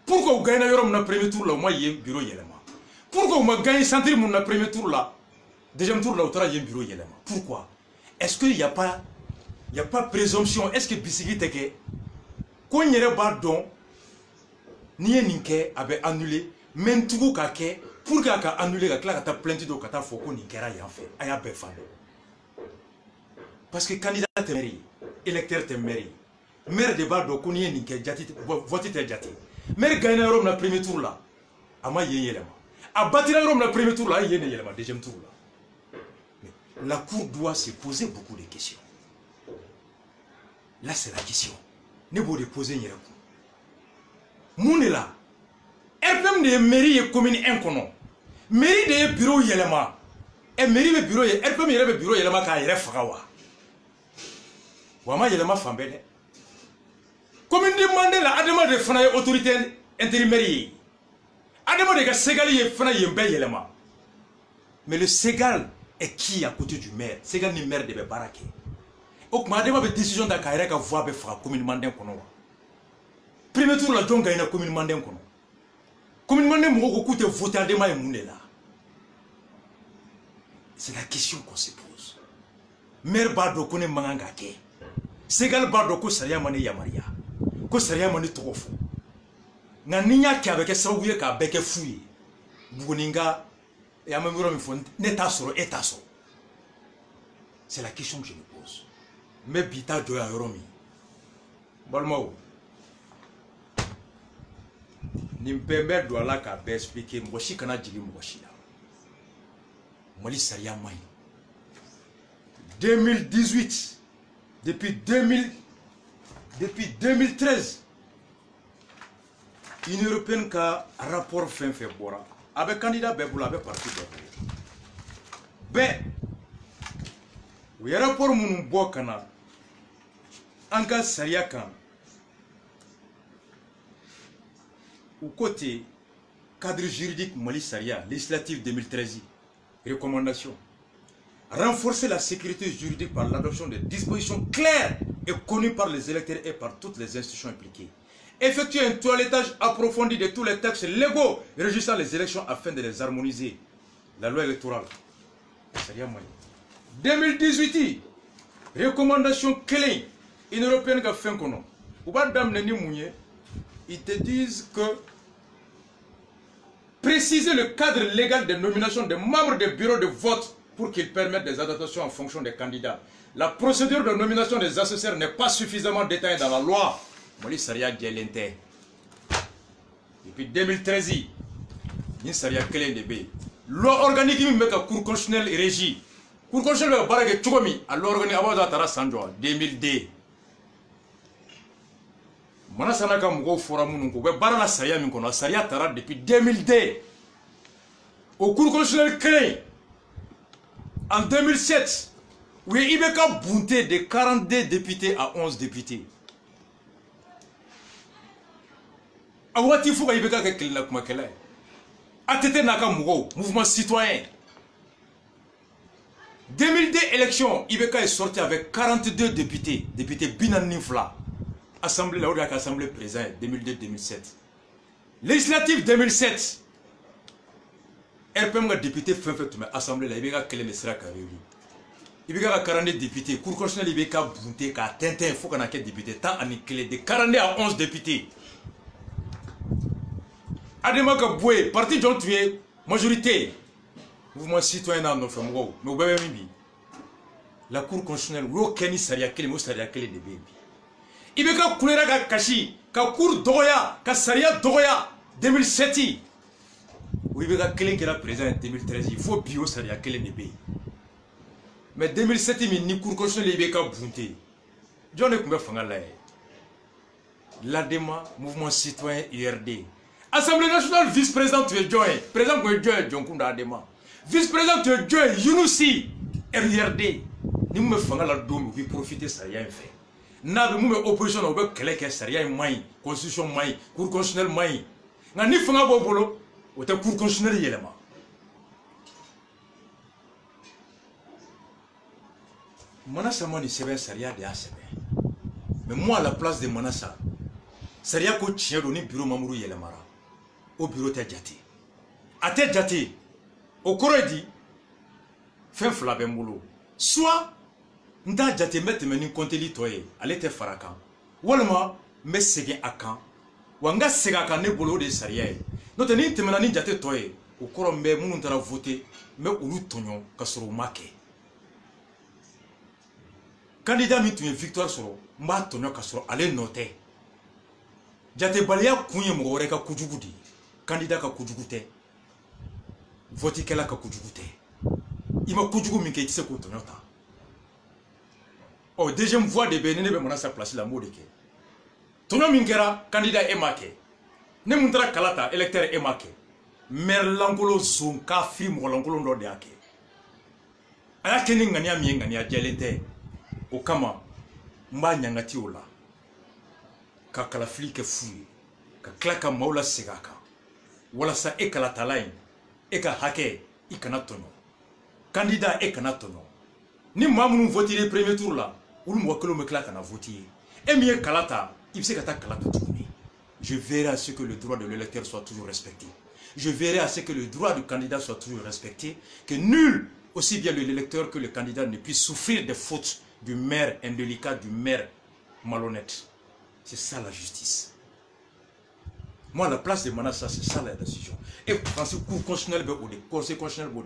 A: Pourquoi vous gagnez le premier tour là, moi il y a un bureau Yelema? Pourquoi vous gagnez centre le premier tour là, deuxième tour là, il y a un bureau Yelema? Pourquoi? Est-ce qu'il n'y a pas présomption? Est-ce que Bissigui Teke, quand il n'y a pas don, ni un ninke avait annulé, même tout le monde pour qu'il ait annulé, il a plainte de Kata Foko Ninkera y a fait, il y a fait. Parce que candidat est mairie, électeur est mairie, maire de Bardo, qu'on y a ninke, vote est jati. Maire gagne le premier tour là, ama y a a bâtir le premier tour là, il y a le deuxième tour là. Mais la cour doit se poser beaucoup de questions. Là c'est la question. Ne vous poser une réponse. Moun est là. RPM de mairie et commune 1 kono. Mairie de bureau Yelema. Et mairie de bureau RPM de bureau Yelema ka yere fagawa. Wama Yelema fambele. Commune de Mandela Adama de fana autorité intérimaire. Adama de Ségali est fana yembe Yelema. Mais le Ségal est qui à côté du maire? Ségal ni maire de Barake. Ok, Adama de décision de Kaira ka voix be fera commune Manden kono. Premier tour la jonga ina commune Manden kono. Commune Manden mo ko te voter Adama et Mounela. C'est la question qu'on se pose. Maire Bardo kone manganga ke. Ségal Bardo ko saria mane yamaria. Ko saria mane tokofo. Na ninya ki avec saouye ka beke fouye. Bugoninga et amemuro mi fon neta soro etaso. C'est la question que je me pose. Mais bita do ya yoromi. Balmao. Nimpembe do ala ka be expliquer moshi kana jigi moshi la. Moli saria mai. 2018 depuis 2013 Union européenne ka rapport fin fait bora avec candidat bebula avec parti bebula be o rapport mun bo kana anka saria kan au côté cadre juridique Mali Saria législative 2013 recommandation renforcer la sécurité juridique par l'adoption de dispositions claires et connues par les électeurs et par toutes les institutions impliquées. Effectuer un toilettage approfondi de tous les textes légaux régissant les élections afin de les harmoniser. La loi électorale. 2018, recommandation clé. Une européenne qui a fait un conon. Ils te disent que préciser le cadre légal de nomination des membres des bureaux de vote pour qu'ils permettent des adaptations en fonction des candidats. La procédure de nomination des assesseurs n'est pas suffisamment détaillée dans la loi. Moli Saria Djelente. Depuis 2013, il y a Saria Kelen de B. Loi organique qui met la Cour constitutionnelle et régie. Cour constitutionnelle Barage Tchogomi, à l'organique Abada Tara Sanjoa, 2002. Manasanaka Mougo Foramun, Barana Saria Minkono, Saria Tara depuis 2002. Au Cour constitutionnelle créé en 2007, où Ibeka Bounté de 42 députés à 11 députés. Awati fou ka ibeka ke kelina kuma kela. ATT naka mugo, mouvement citoyen. 2002 élection, Ibeka est sorti avec 42 députés, députés Binanifla. Assemblée, la haute assemblée présente 2002-2007. Législative 2007. RPM a député fin fait assemblée là, Ibeka quel est le sera carré. Ibeka a 42 députés, cour constitutionnelle Ibeka bunté ka tintin, il faut qu'on a quel député, tant en clé de 42 à 11 députés. Adema ka boué, parti dont tu es majorité. Mouvement citoyen dans nos femmes, mais la cour constitutionnelle, où Kenny Saria Kelly, Moussaria Kelly de baby. Il veut que Koulera ka Kashi, ka cour Doya, ka Saria Doya, 2007. Oui, il veut que Kelly qui est présent en 2013, il faut bio Saria Kelly de baby. Mais 2007, il n'y a cour constitutionnelle, il veut que Bunté. John ne peut pas faire l'ADEMA, mouvement citoyen IRD. Assemblée nationale, vice-président, tu es John. Président, tu es John, John Kunda ADEMA. Vice-président, tu es John, Younousi, RIRD. Ni me fanga la dôme, vous profitez, ça y a un fait. N'a de mou opposition, on veut que ça y a un maï, constitution maï, cour constitutionnelle maï. N'a ni fanga bobolo, ou te cour constitutionnelle yéléma. Manassa mani sebe saria de asebe. Mais moi à la place de Manassa, saria ko tient donné bureau Mamourou yélémara. Au bureau te djati. A te djati. Au corredi, fin flabemboulou. Soit, nda djati mette meni konteli toye, ale te farakan. Walma, me segen akan. Wanga sega kan ne bolo de sariya. Note ni temena ni djati toye. Au corombe, mounou tara voté, me oulu tonyon, kasoro make. Candidat mi tu victoire soro, mba tonyon kasoro, ale note. Djati balia kounye mwore ka kujugudi. Candidat ka kujugute. Voti kela ka kujugute. Ima kujugu minke itise ko tonyota. Oh, deuxième voie de Bénin be mona sa place la modeke. Tonyo minkera candidat emake. Ne muntara kalata électeur emake. Mer lankolo zon ka fi mo lankolo ndo de ake. Aya keni ngania mi ngania jelente. O kama mba nyangati ola. Ka kala flike fuye. Ka klaka maula sigaka. Wala sa ekalata line. Eka hake, ikana tono. Candidat ekana tono. Ni mamoun voté le premier tour là, ou le mwakelo me klaka na voté. Et miye kalata, il sait kata kalata tourner. Je verrai à ce que le droit de l'électeur soit toujours respecté. Je verrai à ce que le droit du candidat soit toujours respecté. Que nul, aussi bien l'électeur que le candidat, ne puisse souffrir des fautes du maire indélicat, du maire malhonnête. C'est ça la justice. Moi, à la place de Manassa, c'est ça la décision. Et quand ce cours constitutionnel, le conseil constitutionnel,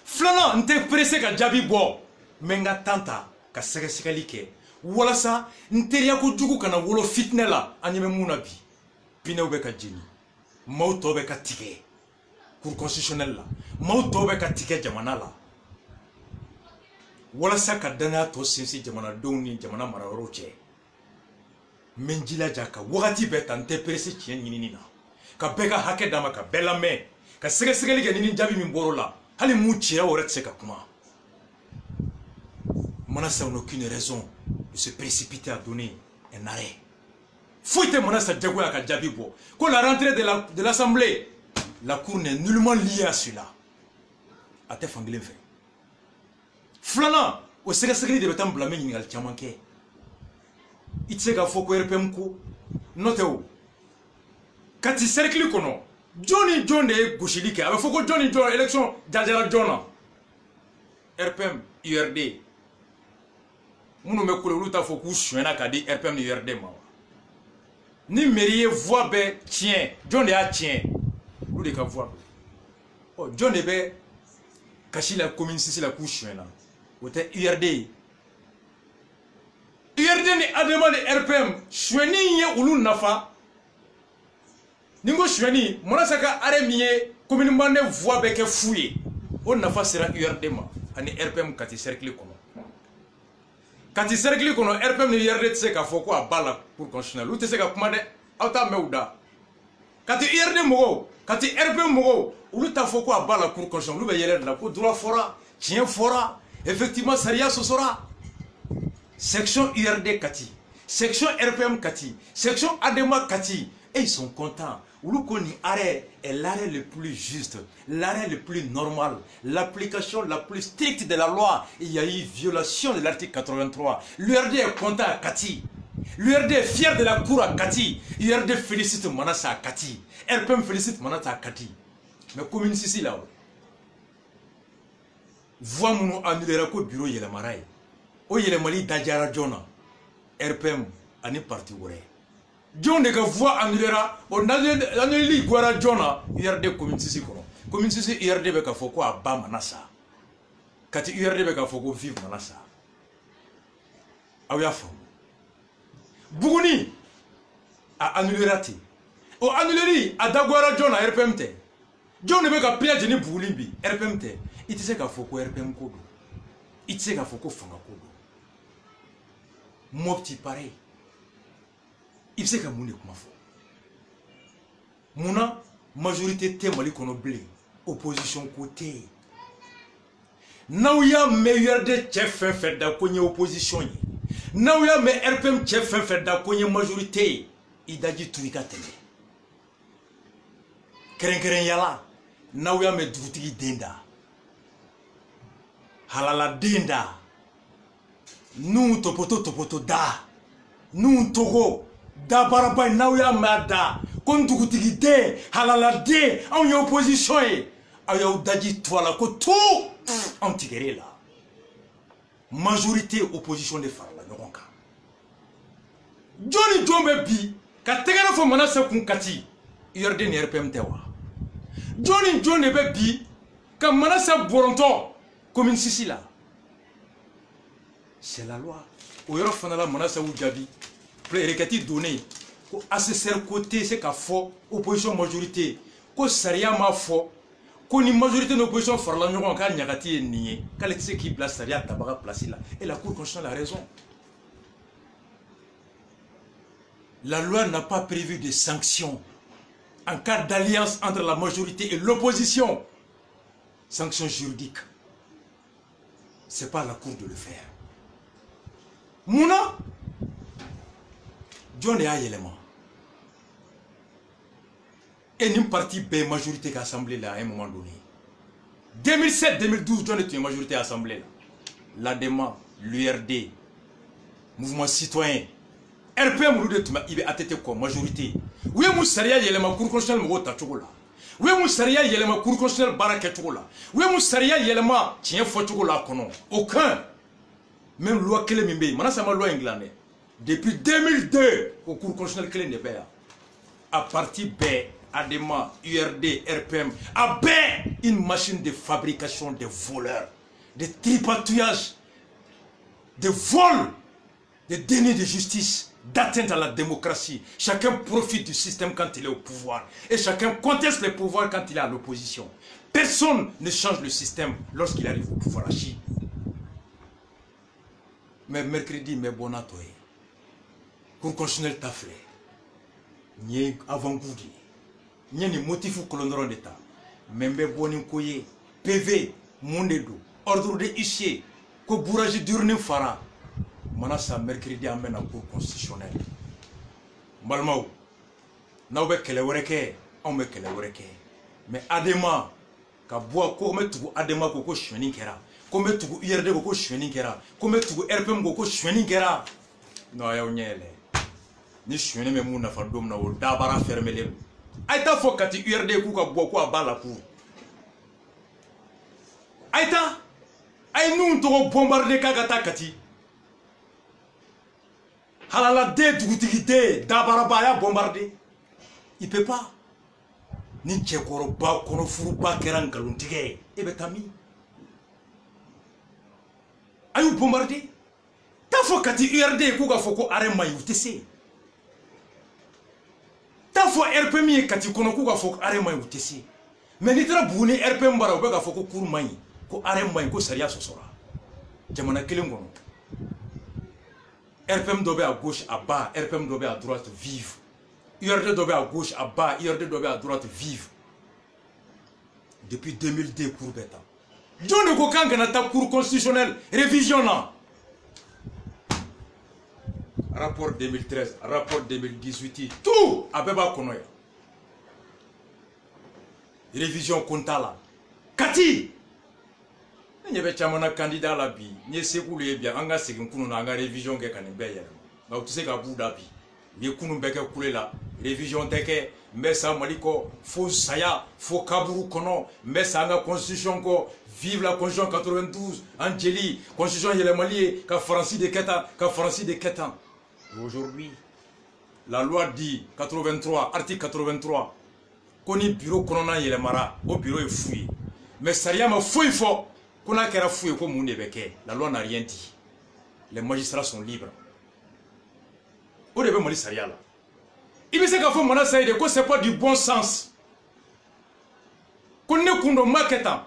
A: Flana, on te pressé qu'à Djabi Bo, Menga Tanta, qu'à Seresekalike, voilà ça, n'teriako djugu kana wolo fitnela, anime mounabi, Pineube ka Djini, Mautobe ka Tike, cours constitutionnel là, Mautobe ka Tike Jamanala. Voilà ça qu'a donné à toi, c'est Jamana Doni, Jamana Mararoche. Menjila jaka wakati beta nte presse chien nina ka bega hake dama ka bela me ka sege ke nini jabi min borola hali mu chira oret se ka kuma Manassa n'a aucune raison de se précipiter à donner un arrêt. Fouite Manassa jago ka jabi bo ko la rentrée de l'assemblée, la cour n'est nullement liée à cela. Ate fangile fait flana o sege de betam blâmer ni ngal chamanke. Itsega foko RPM ko noteo kati cercle kono Johnny John de Gouchilike ave foko Johnny John élection Jajara John RPM URD munu me kule luta foko chouena kadi RPM URD ma ni mairie voix be tien John de a tien lu de ka voix oh John de be kashi la commune si la couchena wote URD URD ni adema de RPM chweni ye ulu nafa ningo chweni Manassa ka aremiye commune bande voix beke fouye o nafa sera URD ma ani RPM kati cercle kono RPM ni URD tse ka foko abala pour constitutionnel ou tse ka kuma de auta meuda kati URD mogo kati RPM mogo ulu ta foko abala pour constitutionnel ulu be yele la ko droit fora tien fora effectivement saria sosora section URD kati section RPM Kati, section Adema Kati, et ils sont contents. Ouloukoni arrêt est l'arrêt le plus juste, l'arrêt le plus normal, l'application la plus stricte de la loi. Il y a eu violation de l'article 83. L'URD est content à Kati. L'URD est fier de la cour à Kati. L'URD félicite Manassa à Kati. RPM félicite Manassa à Kati. Mais commune ici là, voix mon annulera ko bureau Yelemaraï. O Yelemali Dajara Jona. RPM ani parti wore. John de voix annulera. On annulé Guara Jona. URD commune ici kono. Commune ici URD beka foko a ba Manassa. Kati URD beka foko vive Manassa. Aouya fam. Bougouni a annulé. O annulé a Dagwara John à RPMT. John ne veut qu'à prier Jenny Boulimbi, RPMT. Il sait qu'à Foko RPM Kodo. Il sait qu'à Foko Fanga Kodo. Mon petit pareil. Il sait qu'à Mouné Koumafo. Mouna, majorité Témali Konoblé. Opposition côté. Naouya meilleur de chef fait d'akonye opposition. Naouya me RPM chef fait d'akonye majorité. Il a dit tout y télé. Keren yala. Naouya me dugutigi denda. Halala denda. Nous topoto da. Nous togo. Da barabay naouya me da. Kon dugutigi de. Halala de. On y opposition. Ayaou daji toala ko tout. On tigere là. Majorité opposition de Farla Nyoronka. Johnny Jombe bi. Ka tegara fo manasa kun kati. URD ni RPM tewa. Johnny John ebe bi. Ka manasa boronto. Commune Sissi là. C'est la loi. Oyoro fanala manasa ou jabi. Prérekati donné. Ko assesseur côté c'est ka fo opposition majorité. Ko saria ma fo. Qu'on une majorité de l'opposition Farla Nyoronka nyagati est nié. Kale tse qui place saria tabaga placé là. Et la Cour constitutionnelle a raison. La loi n'a pas prévu de sanctions en cas d'alliance entre la majorité et l'opposition. Sanctions juridiques. Ce n'est pas à la Cour de le faire. Mouna, John est à l'élément. Et une partie B majorité qui assemblée là à un moment donné. 2007-2012, John est une majorité à l'Assemblée. L'ADEMA, l'URD, Mouvement Citoyen. RPM il est attaqué quoi majorité. Oui Moussaria yelema cour constitutionnelle mo ta chokola. Oui Moussaria yelema cour constitutionnelle baraka chokola. Oui Moussaria yelema tien fo chokola kono. Aucun même loi kele mimbe mana sama loi englandais. Depuis 2002 au cour constitutionnelle kele ne ba. À partir B ADEMA URD RPM a B une machine de fabrication de voleurs, de tripatouillage, de vol, de déni de justice, d'atteinte à la démocratie. Chacun profite du système quand il est au pouvoir. Et chacun conteste le pouvoir quand il est à l'opposition. Personne ne change le système lorsqu'il arrive au pouvoir à Chine. Mais mercredi, mais bon à toi. Pour continuer le tafle. N'y avant-goût. N'y ni motif ou colonneron d'État. Membe bonin koye. PV, mondedo. Ordre de ici. Ko bourragie d'urne fara. Manasa mercredi amène en cour constitutionnelle. Malmao, n'a pas qu'elle est on me qu'elle est. Mais Adema, ka bois comme tu Adema koko chweni kera, comme tu IRD koko chweni kera, comme tu RPM koko chweni kera. Non ya onyele. Ni chweni me muna fadom na o dabara fermele. Aïta fo kati URD ku ka bois ko abala pour. Aïta, ay nous to bombarder kagata kati. Halala de dugutigi dabarabaya bombardé. Il peut pas. Ni tchekoro ba kono furu ba keran galuntige. Ebe tami. Ayu bombardé. Ta fo kati URD kuga foko arema yutese. Ta fo RPM kati kono kuga foko arema yutese. Mais ni tra buni RPM bara kuga foko kurmai ko arema ko saria sosora. Jamana kelengono. RPM doit à gauche à bas, RPM doit à droite vive. URD doit à gauche à bas, URD doit à droite vive. Depuis 2002, cour bêta. John de Gokan ta cour constitutionnelle, révision là. rapport 2013, rapport 2018, tout a beba konoya. Révision Kontala. Kati! Il y avait un candidat là, il y a ce que bien, on a une révision qui est en train. Donc tu sais qu'à bout d'abi, il y a une coulée là, révision teke, mais ça maliko, faut saya, faut kaburu kono, mais ça a constitution ko, vive la constitution 92, Angeli, constitution yele mali, ka Francis de Ketan, ka Francis de Ketan. Aujourd'hui, la loi dit 83, article 83, qu'on y bureau kono yele mara, au bureau est fouillé. Mais ça rien m'a fouillé fort. Qu'on a qu'à fouiller comme on est. La loi n'a rien dit. Les magistrats sont libres. Où devait me dire là? Il me dit qu'à fond, que ce n'est pas du bon sens. Qu'on est qu'on maquetant.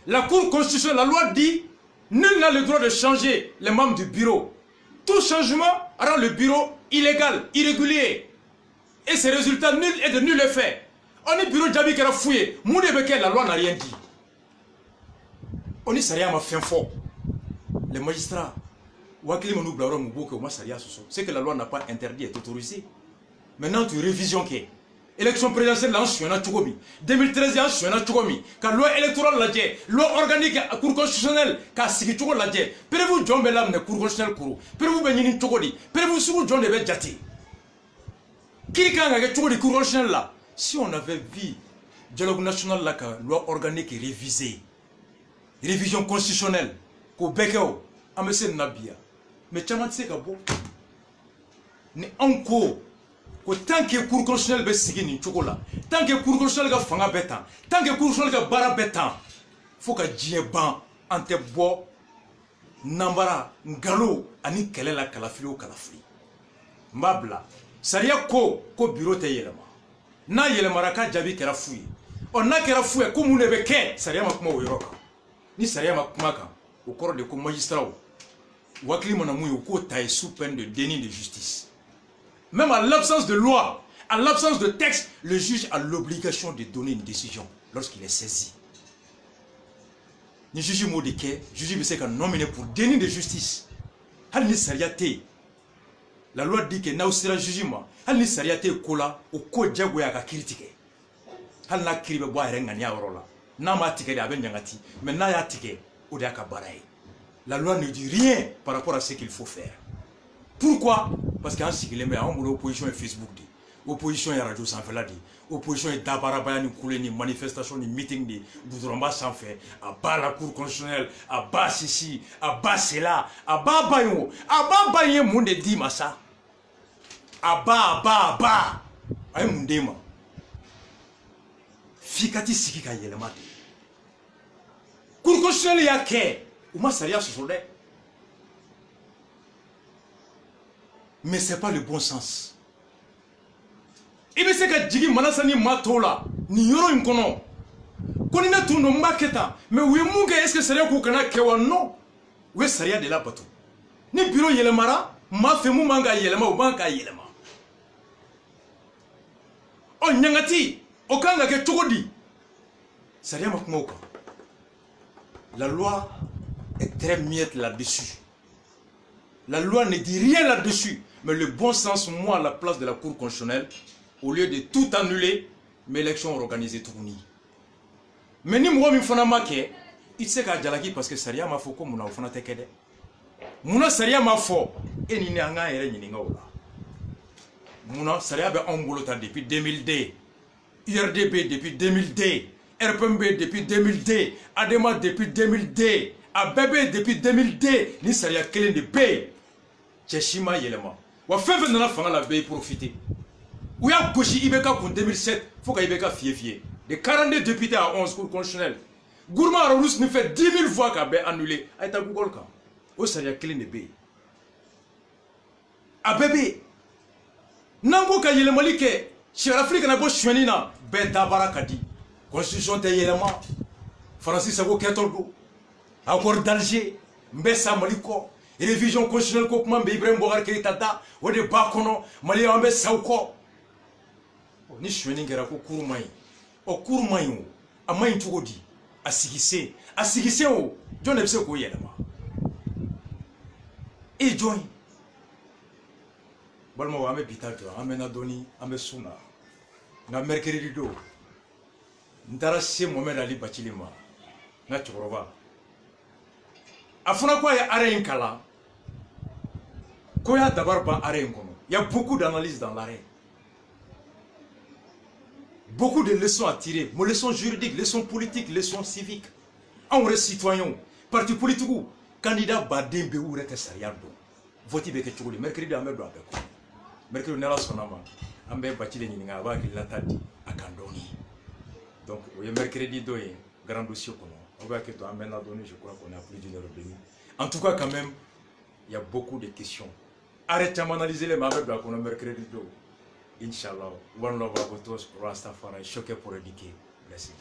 A: La Cour constitutionnelle, la loi dit, nul n'a le droit de changer les membres du bureau. Tout changement rend le bureau illégal, irrégulier. Et ces résultats nul et de nul effet. On est bureau d'Abi qui a fouillé. La loi n'a rien dit. On est sérieux à fin fort. Les magistrats, c'est que la loi n'a pas interdit et autorisé. Maintenant, tu révisions qui élection présidentielle, là, je suis 2013, je suis quand la loi électorale, la loi organique, la Cour constitutionnelle, quand c'est tout la prévu John Bellam, la Cour constitutionnelle, prévu Benini Togodi, prévu Sou John de Bedjati. Qui est la Cour constitutionnelle là? Si on avait vu dialogue national, la loi organique est révisée, révision constitutionnelle, qu'au Bekeo, à M. Nabia, mais tu sais que bon, mais encore, tant que le cours constitutionnel est signé, tant que le cours constitutionnel est fanga bétan, tant que le cours constitutionnel est bara bétan, il faut que Djieban, Antebo, Nambara, Ngalo, Ani Kelela, Kalafilo, Kalafri. Mabla, Saria ko bureau te yelema. Na yelemara jabi kera fouye. On a kera fouye comme on ne ke Saria makuma wiroka. Ni Saria makumaka au corps de magistrat. Wakli monamu yoko taille sous peine de déni de justice. Même à l'absence de loi, à l'absence de texte, le juge a l'obligation de donner une décision lorsqu'il est saisi. Ni juge modike, juge biseka nominé pour déni de justice. Hal ni Saria te. La loi dit que Nausira jugement, hal ni Saria te kola au ko jagoya ka critique. Hal na kribe boa rengania orola. Na ma tike de aben nyangati, mais na ya tike o de aka baraye. La loi ne dit rien par rapport à ce qu'il faut faire. Pourquoi? Parce qu'en ce qu'il est en opposition et Facebook dit, opposition et radio sans fait là dit, opposition et dabarabaya ni koulé ni manifestation ni meeting dit, Boudramba sans fait, à bas la cour constitutionnelle, à bas ici, à bas c'est là, à bas bayon, à bas bayon monde dit massa. À bas, ay mundema. Fikati sikika yelema. Cour constitutionnelle yake, uma saria sosole. Mais ce n'est pas le bon sens. Il me sait que Djigi Manasani Matola, ni yoro inkono. Konina tuno maketa, mais oui mouge est-ce que saria koukana kewa non? Oui saria de la bateau. Ni bureau yelemara, ma fait manga yelema ou banka yelema. Oh nyangati, okanga ke chokodi. Saria makmoka. La loi est très miette là-dessus. La loi ne dit rien là-dessus. Mais le bon sens, moi, à la place de la Cour constitutionnelle, au lieu de tout annuler, mes élections organisées tout ni. Mais ni moi, il sait qu'à Djalaki parce que Saria m'a fait comme mon enfant te kede. Mouna Saria m'a fait et ni n'anga et ni n'inga ola. Mouna Saria be ongolota depuis 2002, IRDB depuis 2002, RPMB depuis 2002, Adema depuis 2002, ABB depuis 2002, ni Saria kelen de paye. Tcheshima yelema. Wa fefe nana fanga la paye profiter. Ou ya Goshi Ibeka pour 2007, faut qu'Ibeka fier. De 42 députés à 11 cours constitutionnels. Gourma Arolus nous fait 10 000 fois qu'à be annulé. Aïta Google ka. O Saria kelen de paye. ABB. Nango ka yelema like. Chez l'Afrique na bo chwenina. Beta barakadi. Constitution te yelema. Francis Sabo Ketolgo. Accord d'Alger. Mbessa Maliko. Révision constitutionnelle ko kuma be Ibrahim Boubacar Keïta da o de ba kono Mali ambe sawko ni shweni ngera ko kurumai o kurumai o amai tugodi asigise o jone bse ko yelema et join balma wa ame bitajo ame na doni ame suna na mercredi do ndara se Mohamed Ali Bachilima na choroba afuna quoi ya arrêt kala ko ya dabar ba arrêt kono. Il y a beaucoup d'analyses dans l'arrêt. Beaucoup de leçons à tirer, leçons juridiques, leçons politiques, leçons civiques. On reste citoyen, parti politique ou candidat badin be ou rete sayardo. Voti be ke chuguli mercredi amedo abeko. Mercredi nela sonama ambe Bachile nyinga ba ki latadi akandoni. Donc le mercredi doye grand dossier kono. On va que toi amena donné, je crois qu'on a plus d'une heure et demie. En tout cas quand même, il y a beaucoup de questions. Arrêtez d'analyser les mabes de la mercredi do. Inch'Allah, one love à vous tous, Rastafari, choqué pour éduquer. Merci.